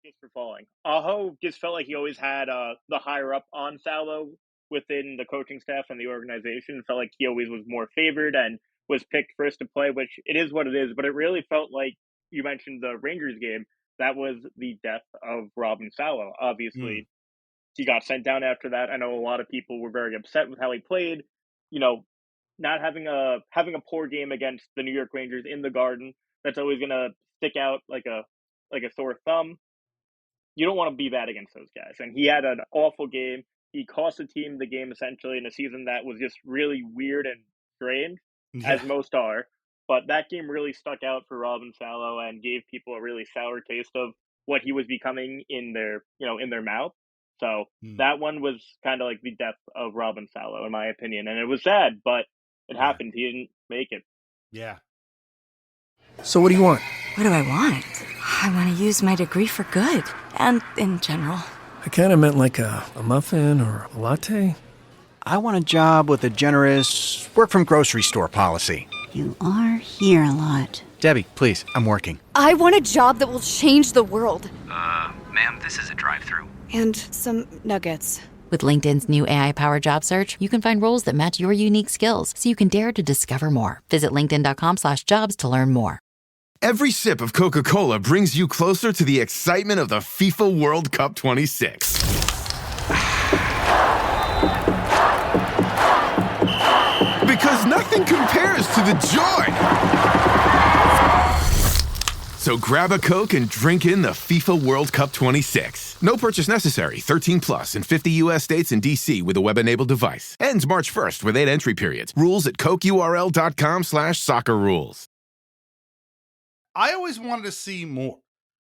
just for falling. Aho just felt like he always had the higher up on Salo within the coaching staff and the organization. It felt like he always was more favored and was picked first to play, which it is what it is. But it really felt like, you mentioned the Rangers game, that was the death of Robin Salo. Obviously, he got sent down after that. I know a lot of people were very upset with how he played. You know, not having a poor game against the New York Rangers in the Garden, that's always gonna stick out like a sore thumb. You don't want to be bad against those guys. And he had an awful game. He cost the team the game essentially in a season that was just really weird and strange, as most are. But that game really stuck out for Robin Salo and gave people a really sour taste of what he was becoming in their mouth. So that one was kind of like the death of Robin Salo, in my opinion. And it was sad, but it happened. He didn't make it. Yeah. So what do you want? What do I want? I want to use my degree for good. And in general. I kind of meant like a muffin or a latte. I want a job with a generous work-from-grocery-store policy. You are here a lot. Debbie, please, I'm working. I want a job that will change the world. Ma'am, this is a drive-thru. And some nuggets. With LinkedIn's new AI-powered job search, you can find roles that match your unique skills so you can dare to discover more. Visit linkedin.com/jobs to learn more. Every sip of Coca-Cola brings you closer to the excitement of the FIFA World Cup 26. Because nothing compares to the joy. So grab a Coke and drink in the FIFA World Cup 26. No purchase necessary. 13 plus in 50 U.S. states and D.C. with a web-enabled device. Ends March 1st with 8 entry periods. Rules at cokeurl.com/soccer rules. I always wanted to see more.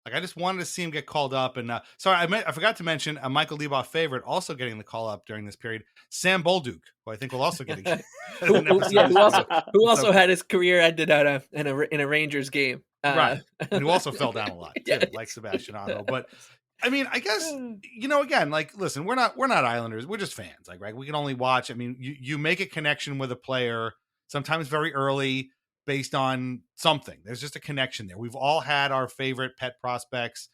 Like, I just wanted to see him get called up. And sorry, I forgot to mention a Michael Leboff favorite also getting the call up during this period, Sam Bolduc, who I think will also get a who also had his career ended in a Rangers game. Right. And who also fell down a lot, too, like Sebastian Aho. But, I mean, I guess, again, like, listen, we're not Islanders. We're just fans. Like, right? We can only watch. I mean, you make a connection with a player, sometimes very early, based on something. There's just a connection there. We've all had our favorite pet prospects.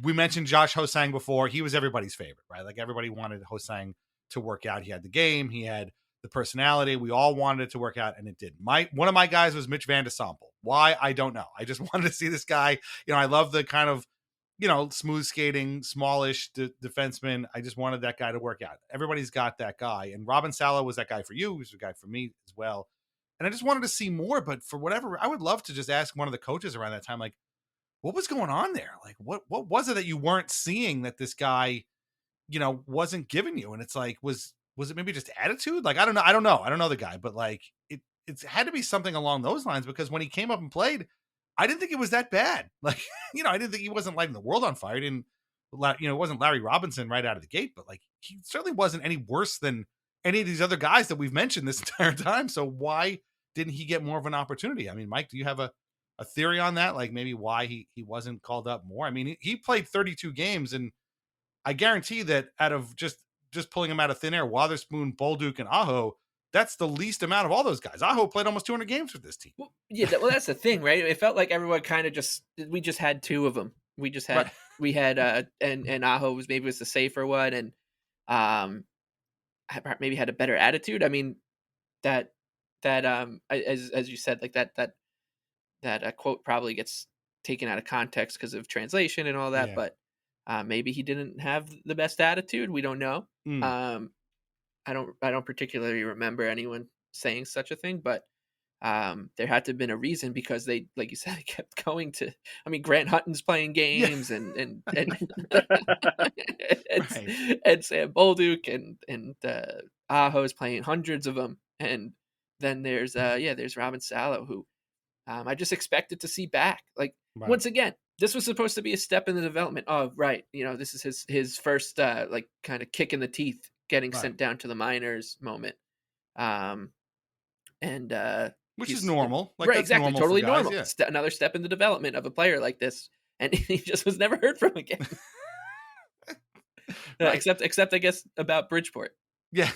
We mentioned Josh Ho-Sang before. He was everybody's favorite, right? Like, everybody wanted Ho-Sang to work out. He had the game. He had the personality. We all wanted it to work out, and it didn't. One of my guys was Mitch Van de Sample. Why? I don't know. I just wanted to see this guy. I love the kind of, smooth skating, smallish defenseman. I just wanted that guy to work out. Everybody's got that guy. And Robin Salo was that guy for you. He was a guy for me as well. And I just wanted to see more, but for whatever, I would love to just ask one of the coaches around that time, like, what was going on there? Like, what was it that you weren't seeing that this guy, wasn't giving you? And it's like, was it maybe just attitude? Like, I don't know. I don't know the guy, but like, it's had to be something along those lines, because when he came up and played, I didn't think it was that bad. Like, I didn't think he wasn't lighting the world on fire. It wasn't Larry Robinson right out of the gate, but like, he certainly wasn't any worse than any of these other guys that we've mentioned this entire time. So why didn't he get more of an opportunity? I mean, Mike, do you have a theory on that? Like, maybe why he wasn't called up more? I mean, he played 32 games, and I guarantee that out of just pulling him out of thin air, Wotherspoon, Bolduc, and Aho, that's the least amount of all those guys. Aho played almost 200 games with this team. Well, yeah, that's the thing, right? It felt like everyone kind of we just had two of them. We just had, we had, and Aho was the safer one, and maybe had a better attitude. I mean, that as you said, like that quote probably g't taken out of context because of translation and all that, yeah. But maybe he didn't have the best attitude. We don't know. I don't particularly remember anyone saying such a thing, but there had to have been a reason, because they, like you said, kept going to. I mean, Grant Hutton's playing games, and and Sam Bolduc and Aho's playing hundreds of them, and then there's Robin Salo, who I just expected to see back. Like, once again, this was supposed to be a step in the development of, this is his first like kind of kick in the teeth, getting sent down to the minors moment, which is normal, like, right? Exactly, normal, totally guys, normal. Yeah. Another step in the development of a player like this, and he just was never heard from again. Except I guess about Bridgeport. Yeah,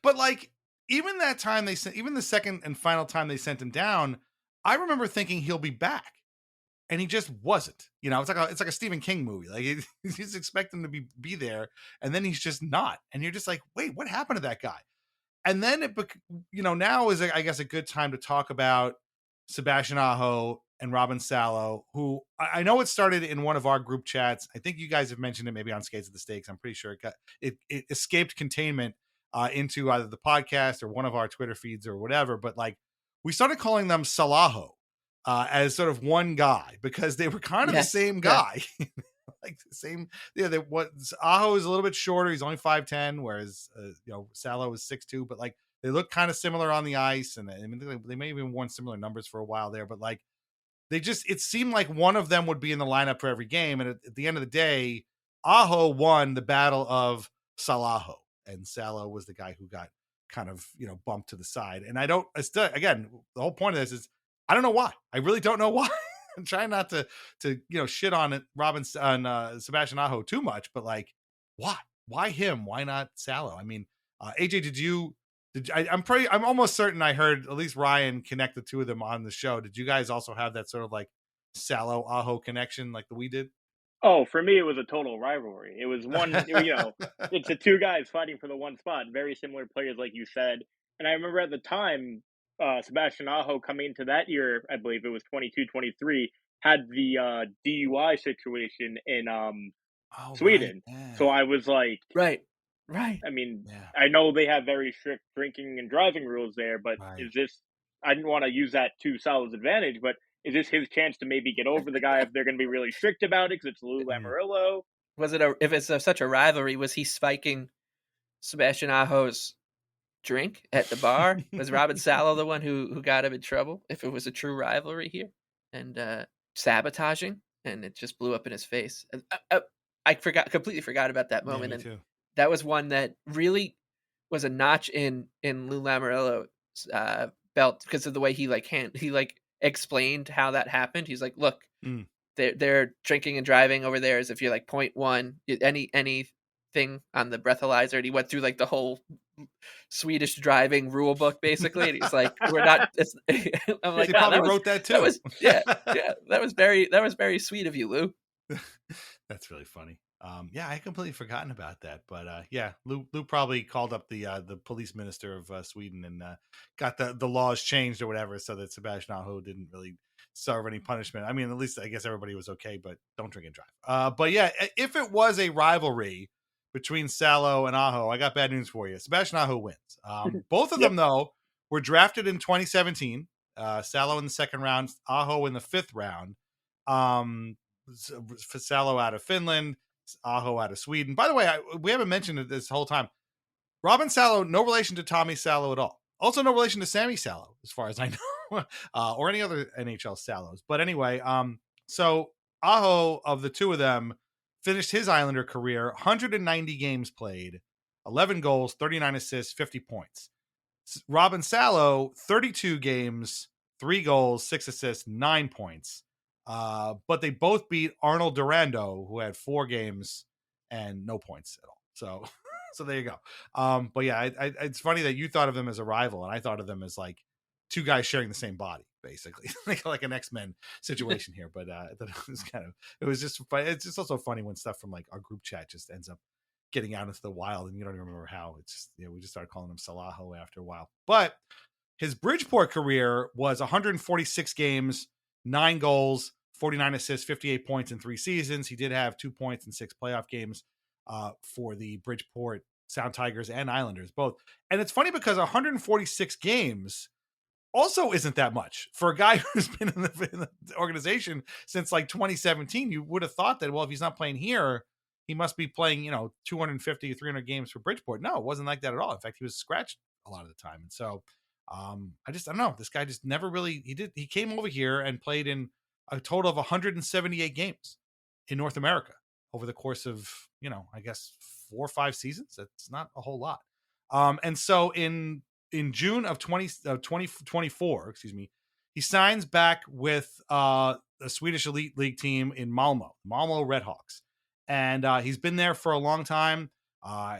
but like, even that time even the second and final time they sent him down, I remember thinking he'll be back, and he just wasn't. It's like a Stephen King movie. Like, you just expect him to be there, and then he's just not, and you're just like, wait, what happened to that guy? And then now is, I guess, a good time to talk about Sebastian Aho and Robin Salo, who I know it started in one of our group chats. I think you guys have mentioned it maybe on Skates at the Stakes. I'm pretty sure it escaped containment into either the podcast or one of our Twitter feeds or whatever. But like, we started calling them Salaho as sort of one guy because they were kind of the same guy. Like the same, Aho is a little bit shorter. He's only 5'10", whereas Salo is 6'2", but like they look kind of similar on the ice, and I mean they may have even worn similar numbers for a while there, but like it seemed like one of them would be in the lineup for every game, and at the end of the day, Aho won the battle of Salaho, and Salo was the guy who got kind of bumped to the side. And again, the whole point of this is I don't know why. I really don't know why. I'm trying not to shit on it, Sebastian Aho too much, but like, why him? Why not Salo? I mean, AJ, I'm almost certain I heard at least Ryan connect the two of them on the show. Did you guys also have that sort of like Salo Aho connection like we did? Oh, for me, it was a total rivalry. It was one, it's the two guys fighting for the one spot, very similar players, like you said. And I remember at the time, Sebastian Aho coming into that year, I believe it was 22-23, had the DUI situation in Sweden. Right, yeah. So I was like, right. I mean, I know they have very strict drinking and driving rules there, but is this? I didn't want to use that to Salo's advantage, but is this his chance to maybe get over the guy if they're going to be really strict about it because it's Lou Lamoriello? Was it if it's such a rivalry? Was he spiking Sebastian Aho's drink at the bar? Was Robin Salo the one who got him in trouble? If it was a true rivalry here and sabotaging, and it just blew up in his face. I completely forgot about that moment, and that was one that really was a notch in Lou Lamoriello's belt because of the way he explained how that happened. He's like, look, they're drinking and driving over there as if you're like 0.1 anything on the breathalyzer, and he went through like the whole Swedish driving rule book basically, and he's like, we're not. I'm like, he probably wrote that too. That was very sweet of you, Lou. That's really funny. I had completely forgotten about that, but Lou probably called up the police minister of Sweden and got the laws changed or whatever, so that Sebastian Aho didn't really serve any punishment. I mean, at least I guess everybody was okay, but don't drink and drive. But yeah, if it was a rivalry between Salo and Aho, I got bad news for you. Sebastian Aho wins. Both of them though were drafted in 2017. Salo in the second round, Aho in the fifth round. Salo out of Finland, Aho out of Sweden. By the way, we haven't mentioned it this whole time. Robin Salo, no relation to Tommy Salo at all. Also no relation to Sammy Salo, as far as I know, or any other NHL Salos. But anyway, so Aho, of the two of them, finished his Islander career 190 games played, 11 goals, 39 assists, 50 points. Robin Salo, 32 games, 3 goals, 6 assists, 9 points. But they both beat Arnold Durando, who had 4 games and no points at all. So there you go. But yeah, it's funny that you thought of them as a rival, and I thought of them as like two guys sharing the same body, basically, like an X-Men situation here. But it was just funny. It's just also funny when stuff from like our group chat just ends up getting out into the wild, and you don't even remember how. It's just, we just started calling him Salaho after a while. But his Bridgeport career was 146 games, 9 goals, 49 assists, 58 points in 3 seasons. He did have 2 points in 6 playoff games for the Bridgeport Sound Tigers and Islanders both. And it's funny because 146 games also isn't that much for a guy who's been in the organization since like 2017. You would have thought that, well, if he's not playing here, he must be playing, 250 or 300 games for Bridgeport. No, it wasn't like that at all. In fact, he was scratched a lot of the time. And so I don't know. This guy just never really, he came over here and played in a total of 178 games in North America over the course of, I guess 4 or 5 seasons. That's not a whole lot. And so in June of 2024, he signs back with a Swedish Elite League team in Malmo Redhawks. And he's been there for a long time.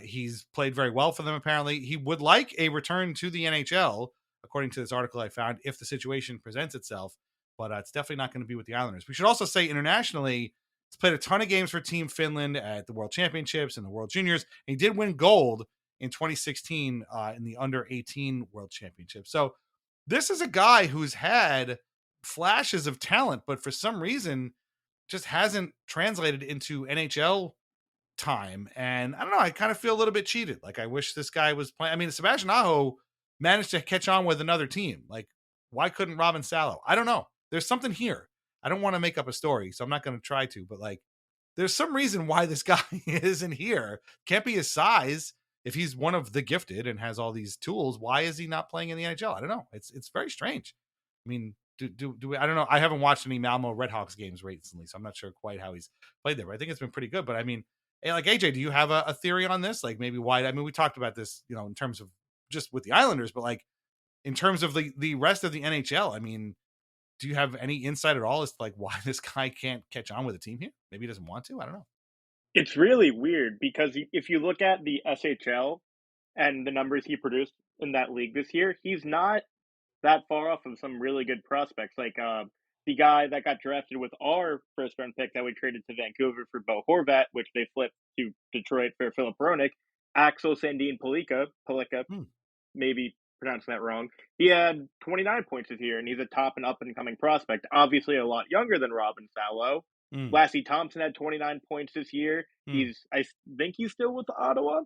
He's played very well for them, apparently. He would like a return to the NHL, according to this article I found, if the situation presents itself. But it's definitely not going to be with the Islanders. We should also say internationally, he's played a ton of games for Team Finland at the World Championships and the World Juniors. And he did win gold in 2016 in the Under-18 World Championship. So this is a guy who's had flashes of talent, but for some reason just hasn't translated into NHL time. And I don't know, I kind of feel a little bit cheated. Like, I wish this guy was playing. I mean, Sebastian Aho managed to catch on with another team. Like, why couldn't Robin Salo? I don't know. There's something here. I don't want to make up a story, so I'm not going to try to, but like, there's some reason why this guy isn't here. Can't be his size. If he's one of the gifted and has all these tools, why is he not playing in the NHL? I don't know. It's very strange. I mean, do we, I don't know. I haven't watched any Malmo Redhawks games recently, so I'm not sure quite how he's played there, but I think it's been pretty good. But I mean, like, AJ, do you have a theory on this? Like, maybe why? I mean, we talked about this, in terms of just with the Islanders, but like in terms of the rest of the NHL, I mean, do you have any insight at all as to like why this guy can't catch on with a team here? Maybe he doesn't want to. I don't know. It's really weird because if you look at the SHL and the numbers he produced in that league this year, he's not that far off of some really good prospects. Like the guy that got drafted with our first round pick that we traded to Vancouver for Bo Horvat, which they flipped to Detroit for Philip Roenick, Axel Sandin Palika, maybe pronouncing that wrong. He had 29 points this year, and he's a top and up and coming prospect. Obviously, a lot younger than Robin Salo. Lassie Thompson had 29 points this year. I think he's still with Ottawa.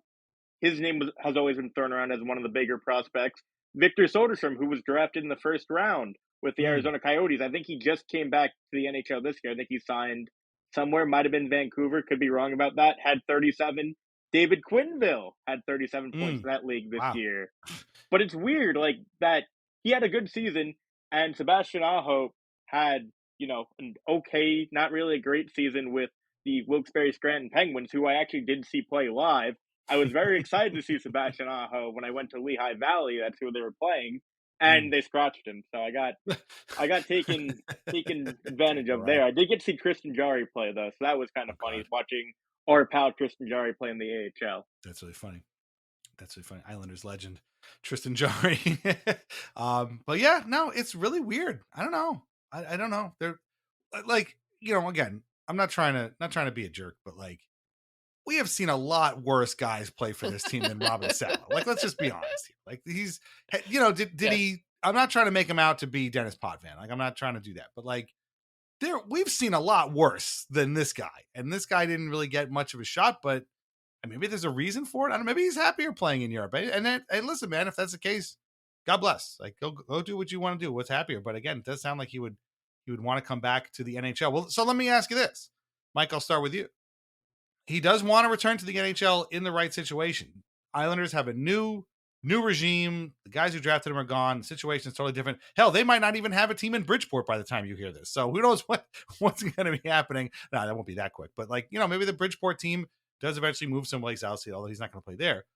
His name has always been thrown around as one of the bigger prospects. Victor Soderstrom, who was drafted in the first round with the Arizona Coyotes, I think he just came back to the NHL this year. I think he signed somewhere, might have been Vancouver, could be wrong about that, had 37. David Quinville had 37 points in that league this year. But it's weird, like, that he had a good season, and Sebastian Aho had, an okay, not really a great season with the Wilkes-Barre Scranton Penguins, who I actually did see play live. I was very excited to see Sebastian Aho when I went to Lehigh Valley. That's who they were playing, and they scratched him. So I got taken advantage of there. I did get to see Tristan Jarry play though, so that was kind of funny watching our pal Tristan Jarry play in the AHL. That's really funny. Islanders legend Tristan Jarry. But yeah, no, it's really weird. I don't know. I don't know. They're like, again, I'm not trying to be a jerk, but like, we have seen a lot worse guys play for this team than Robin Salo. Like, let's just be honest here. Like, he's, did he? I'm not trying to make him out to be Dennis Potvin. Like, I'm not trying to do that. But like, we've seen a lot worse than this guy, and this guy didn't really get much of a shot. But maybe there's a reason for it. I don't know. Maybe he's happier playing in Europe. And listen, man, if that's the case, God bless. Like, go do what you want to do. What's happier? But again, it does sound like he would want to come back to the NHL. Well, so let me ask you this, Mike. I'll start with you. He does want to return to the NHL in the right situation. Islanders have a new regime. The guys who drafted him are gone. The situation is totally different. Hell, they might not even have a team in Bridgeport by the time you hear this. So who knows what's going to be happening. No, that won't be that quick. But like, maybe the Bridgeport team does eventually move someplace else, although he's not going to play there.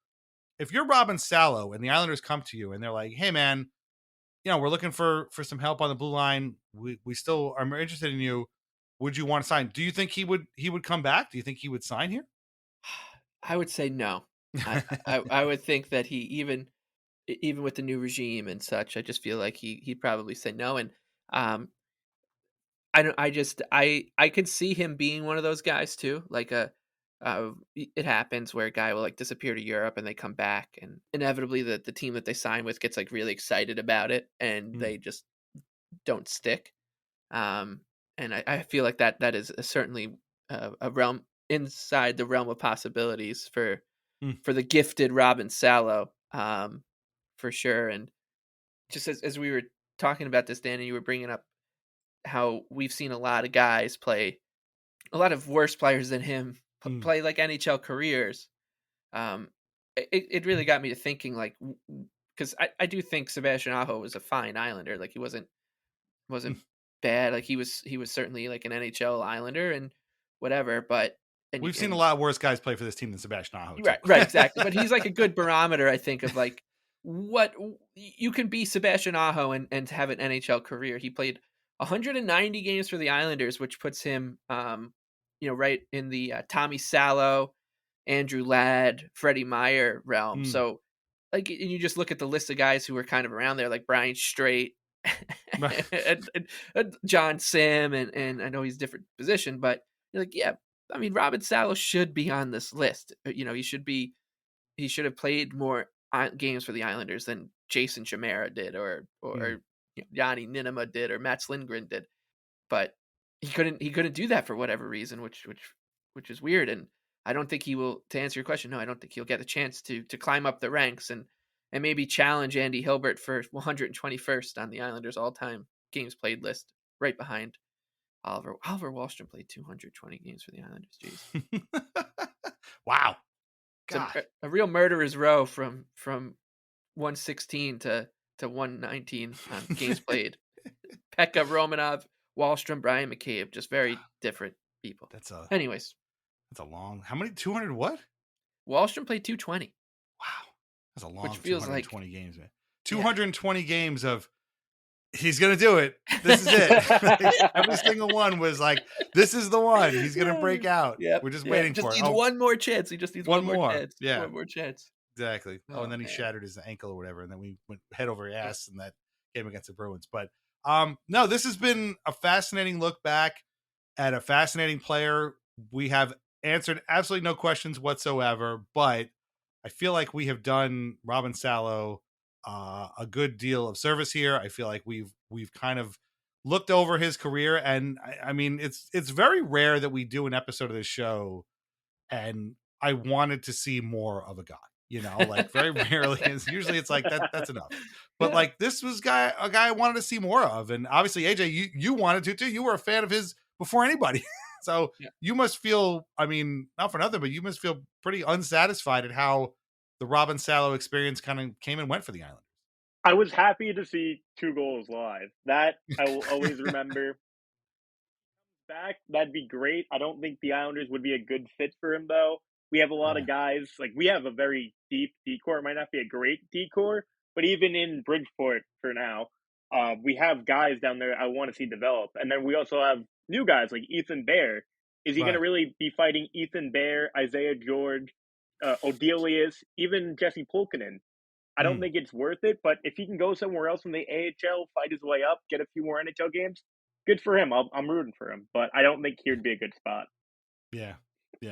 If you're Robin Salo and the Islanders come to you and they're like, hey, man, we're looking for some help on the blue line. We still are interested in you. Would you want to sign? Do you think he would come back? Do you think he would sign here? I would say no. I would think that he even with the new regime and such, I just feel like he'd probably say no. And I could see him being one of those guys too. Like it happens where a guy will like disappear to Europe and they come back, and inevitably the team that they sign with gets like really excited about it, and they just don't stick. And I feel like that is certainly a realm inside the realm of possibilities for the gifted Robin Salo, for sure. And just as we were talking about this, Dan, and you were bringing up how we've seen a lot of guys play, a lot of worse players than him play like NHL careers. It really got me to thinking, like, because I do think Sebastian Aho was a fine Islander. Like, he wasn't bad. Like, he was certainly like an NHL Islander and whatever. But we've seen a lot worse guys play for this team than Sebastian Aho. Right, exactly. But he's like a good barometer, I think, of like what you can be Sebastian Aho and have an NHL career. He played 190 games for the Islanders, which puts him, right in the Tommy Salo, Andrew Ladd, Freddie Meyer realm. So, like, and you just look at the list of guys who were kind of around there, like Brian Straight, and John Sim, and I know he's a different position, but you're like, yeah, I mean, Robin Salo should be on this list. He should have played more games for the Islanders than Jason Chimera did, or Yanni Ninema did or Mats Lindgren did, but he couldn't do that for whatever reason, which is weird. And I don't think he will. To answer your question, no, I don't think he'll get a chance to climb up the ranks and maybe challenge Andy Hilbert for 121st on the Islanders' all-time games played list, right behind Oliver Wahlstrom. Played 220 games for the Islanders. Jeez, wow, a real murderer's row from 116 to 119 on games played. Pekka, Romanov, Wahlstrom, Brian McCabe, just very different people. Anyways, that's a long. How many? 200 what? Wahlstrom played 220. Wow, that's a long. Which feels 220 games, man. 220 games of. He's gonna do it. This is it. Every single one was like, "This is the one. He's gonna break out." Yeah, we're just waiting for it. Needs one more chance. He just needs one more chance. Yeah, one more chance. Exactly. And then he shattered his ankle or whatever, and then we went head over ass in that game against the Bruins. But no, this has been a fascinating look back at a fascinating player. We have answered absolutely no questions whatsoever, but I feel like we have done Robin Salo a good deal of service here. I feel like we've kind of looked over his career, and I mean it's very rare that we do an episode of this show and I wanted to see more of a guy, like very rarely. Usually it's like that's enough, but like this was a guy I wanted to see more of. And obviously AJ, you wanted to too. You were a fan of his before anybody. So you must feel, I mean, not for nothing, but you must feel pretty unsatisfied at how the Robin Salo experience kind of came and went for the Islanders. I was happy to see 2 goals live. That I will always remember. Back, that'd be great. I don't think the Islanders would be a good fit for him, though. We have a lot of guys, like we have a very deep decor. It might not be a great decor, but even in Bridgeport for now, we have guys down there I want to see develop. And then we also have new guys like Ethan Bear. Is he going to really be fighting Ethan Bear, Isaiah George, Odelius, even Jesse Pulkkinen? I don't think it's worth it, but if he can go somewhere else in the AHL, fight his way up, get a few more NHL games, good for him. I'm rooting for him, but I don't think he'd be a good spot. Yeah,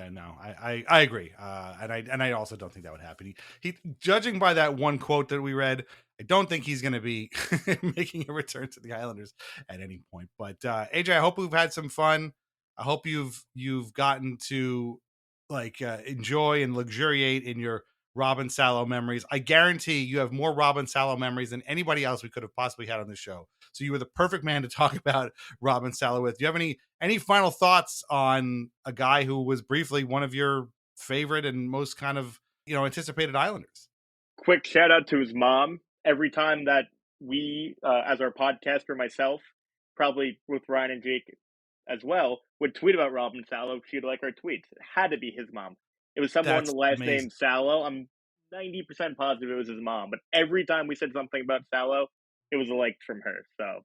no, I agree, and I also don't think that would happen. He judging by that one quote that we read, I don't think he's going to be making a return to the Islanders at any point. But AJ, I hope we've had some fun. I hope you've gotten to enjoy and luxuriate in your Robin Salo memories. I guarantee you have more Robin Salo memories than anybody else we could have possibly had on this show. So you were the perfect man to talk about Robin Salo with. Do you have any final thoughts on a guy who was briefly one of your favorite and most kind of, anticipated Islanders? Quick shout out to his mom. Every time that we, as our podcaster, myself, probably with Ryan and Jake as well, would tweet about Robin Salo, she'd like our tweets. It had to be his mom. It was someone with the last name Salo. I'm 90% positive it was his mom, but every time we said something about Salo, it was a like from her. So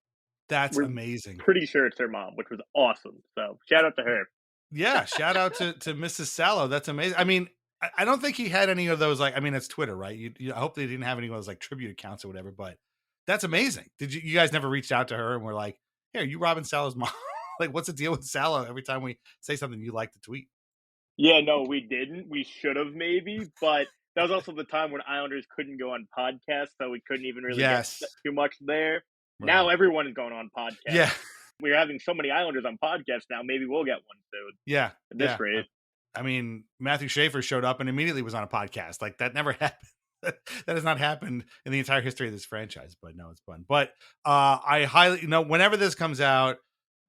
that's amazing. Pretty sure it's her mom, which was awesome. So shout out to her. Yeah, shout out to Mrs. Salo. That's amazing. I mean, I don't think he had any of those. It's Twitter, right? I hope they didn't have any of those tribute accounts or whatever. But that's amazing. Did you guys never reached out to her and were like, "Hey, are you Robin Salo's mom?" What's the deal with Salo? Every time we say something, you like to tweet. Yeah, no, we didn't. We should have maybe, but that was also the time when Islanders couldn't go on podcasts, so we couldn't even really get too much there. Right. Now everyone is going on podcasts. Yeah. We're having so many Islanders on podcasts now. Maybe we'll get one soon. Yeah. At this rate. I mean, Matthew Schaefer showed up and immediately was on a podcast. That never happened. That has not happened in the entire history of this franchise, but no, it's fun. But I highly, whenever this comes out,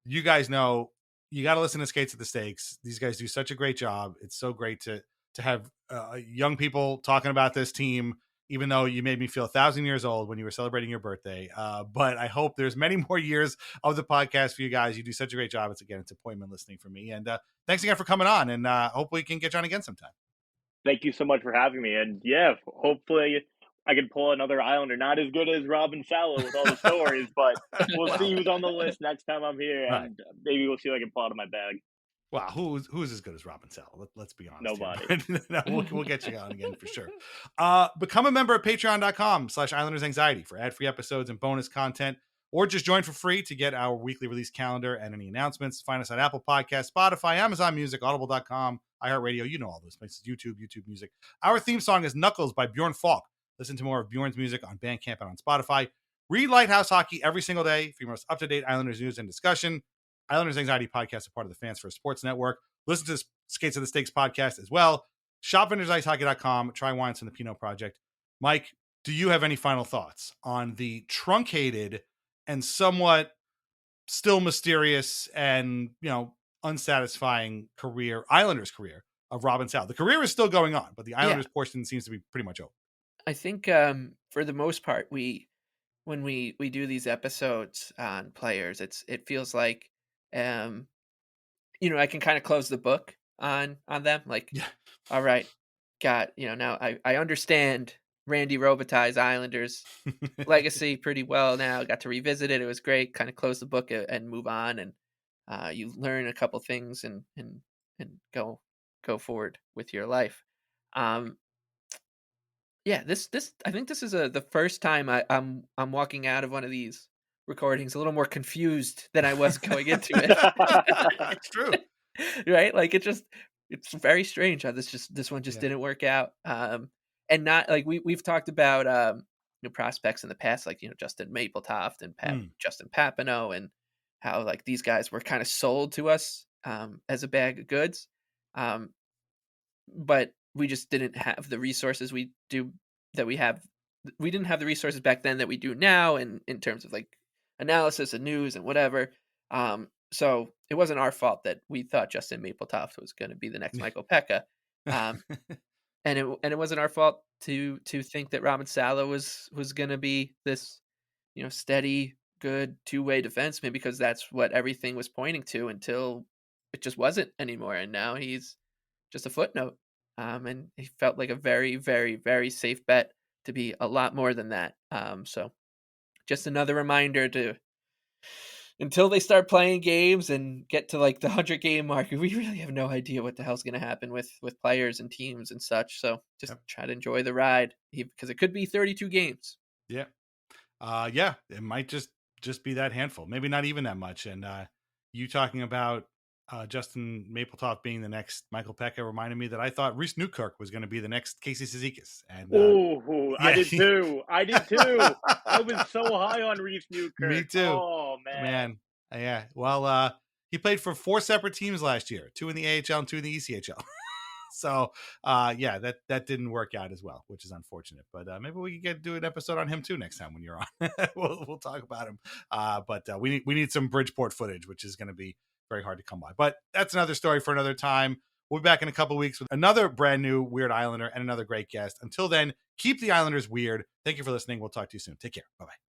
you guys know, you got to listen to Skates at the Stakes. These guys do such a great job. It's so great to have young people talking about this team, even though you made me feel 1,000 years old when you were celebrating your birthday. But I hope there's many more years of the podcast for you guys. You do such a great job. It's appointment listening for me. And thanks again for coming on. And hopefully we can get you on again sometime. Thank you so much for having me. And yeah, hopefully I can pull another Islander. Not as good as Robin Salo with all the stories, but we'll see who's on the list next time I'm here. Right. And maybe we'll see if I can pull out of my bag. Wow, who's as good as Robin Salo? Let's be honest. Nobody. No, we'll get you on again for sure. Become a member at patreon.com/IslandersAnxiety for ad-free episodes and bonus content, or just join for free to get our weekly release calendar and any announcements. Find us on Apple Podcasts, Spotify, Amazon Music, Audible.com, iHeartRadio. You know all those places. YouTube Music. Our theme song is Knuckles by Bjorn Falk. Listen to more of Bjorn's music on Bandcamp and on Spotify. Read Lighthouse Hockey every single day for your most up-to-date Islanders news and discussion. Islanders Anxiety Podcast is part of the Fans First Sports Network. Listen to Skates of the Stakes podcast as well. Shop VintageIceHockey.com. Try Wines and the Pinot Project. Mike, do you have any final thoughts on the truncated and somewhat still mysterious and, unsatisfying Islanders career of Robin Salo? The career is still going on, but the Islanders portion seems to be pretty much over. I think for the most part, when we do these episodes on players, it feels like I can kind of close the book on them. Like, all right, now I understand Randy Robitaille's Islanders legacy pretty well now. Got to revisit it. It was great. Kind of close the book and move on, and you learn a couple things and go forward with your life. This I think this is the first time I'm walking out of one of these recordings a little more confused than I was going into it. It's true. Right? Like it's very strange how this one just didn't work out. And not like we've talked about prospects in the past, like Justin Mappletoft and Justin Papineau, and how like these guys were kind of sold to us as a bag of goods. But we just didn't have the resources we have. We didn't have the resources back then that we do now, and in terms of like analysis and news and whatever. So it wasn't our fault that we thought Justin Mappletoft was going to be the next Michael Pekka. And it wasn't our fault to think that Robin Salo was going to be this, steady, good two-way defenseman, because that's what everything was pointing to until it just wasn't anymore. And now he's just a footnote. And he felt like a very, very, very safe bet to be a lot more than that. So just another reminder to, until they start playing games and get to like the 100-game mark, we really have no idea what the hell's going to happen with players and teams and such. So just try to enjoy the ride, because it could be 32 games. Yeah. It might just be that handful, maybe not even that much. And you talking about Justin Mappletoft being the next Michael Pekka reminded me that I thought Reese Newkirk was going to be the next Casey Cizikas. And I did too. I was so high on Reese Newkirk. Me too. Oh man. Yeah. Well, he played for 4 separate teams last year, 2 in the AHL and 2 in the ECHL. So that didn't work out as well, which is unfortunate. But maybe we can do an episode on him too next time when you're on. we'll talk about him. But we need some Bridgeport footage, which is going to be very hard to come by. But that's another story for another time. We'll be back in a couple of weeks with another brand new Weird Islander and another great guest. Until then, keep the Islanders weird. Thank you for listening. We'll talk to you soon. Take care. Bye-bye.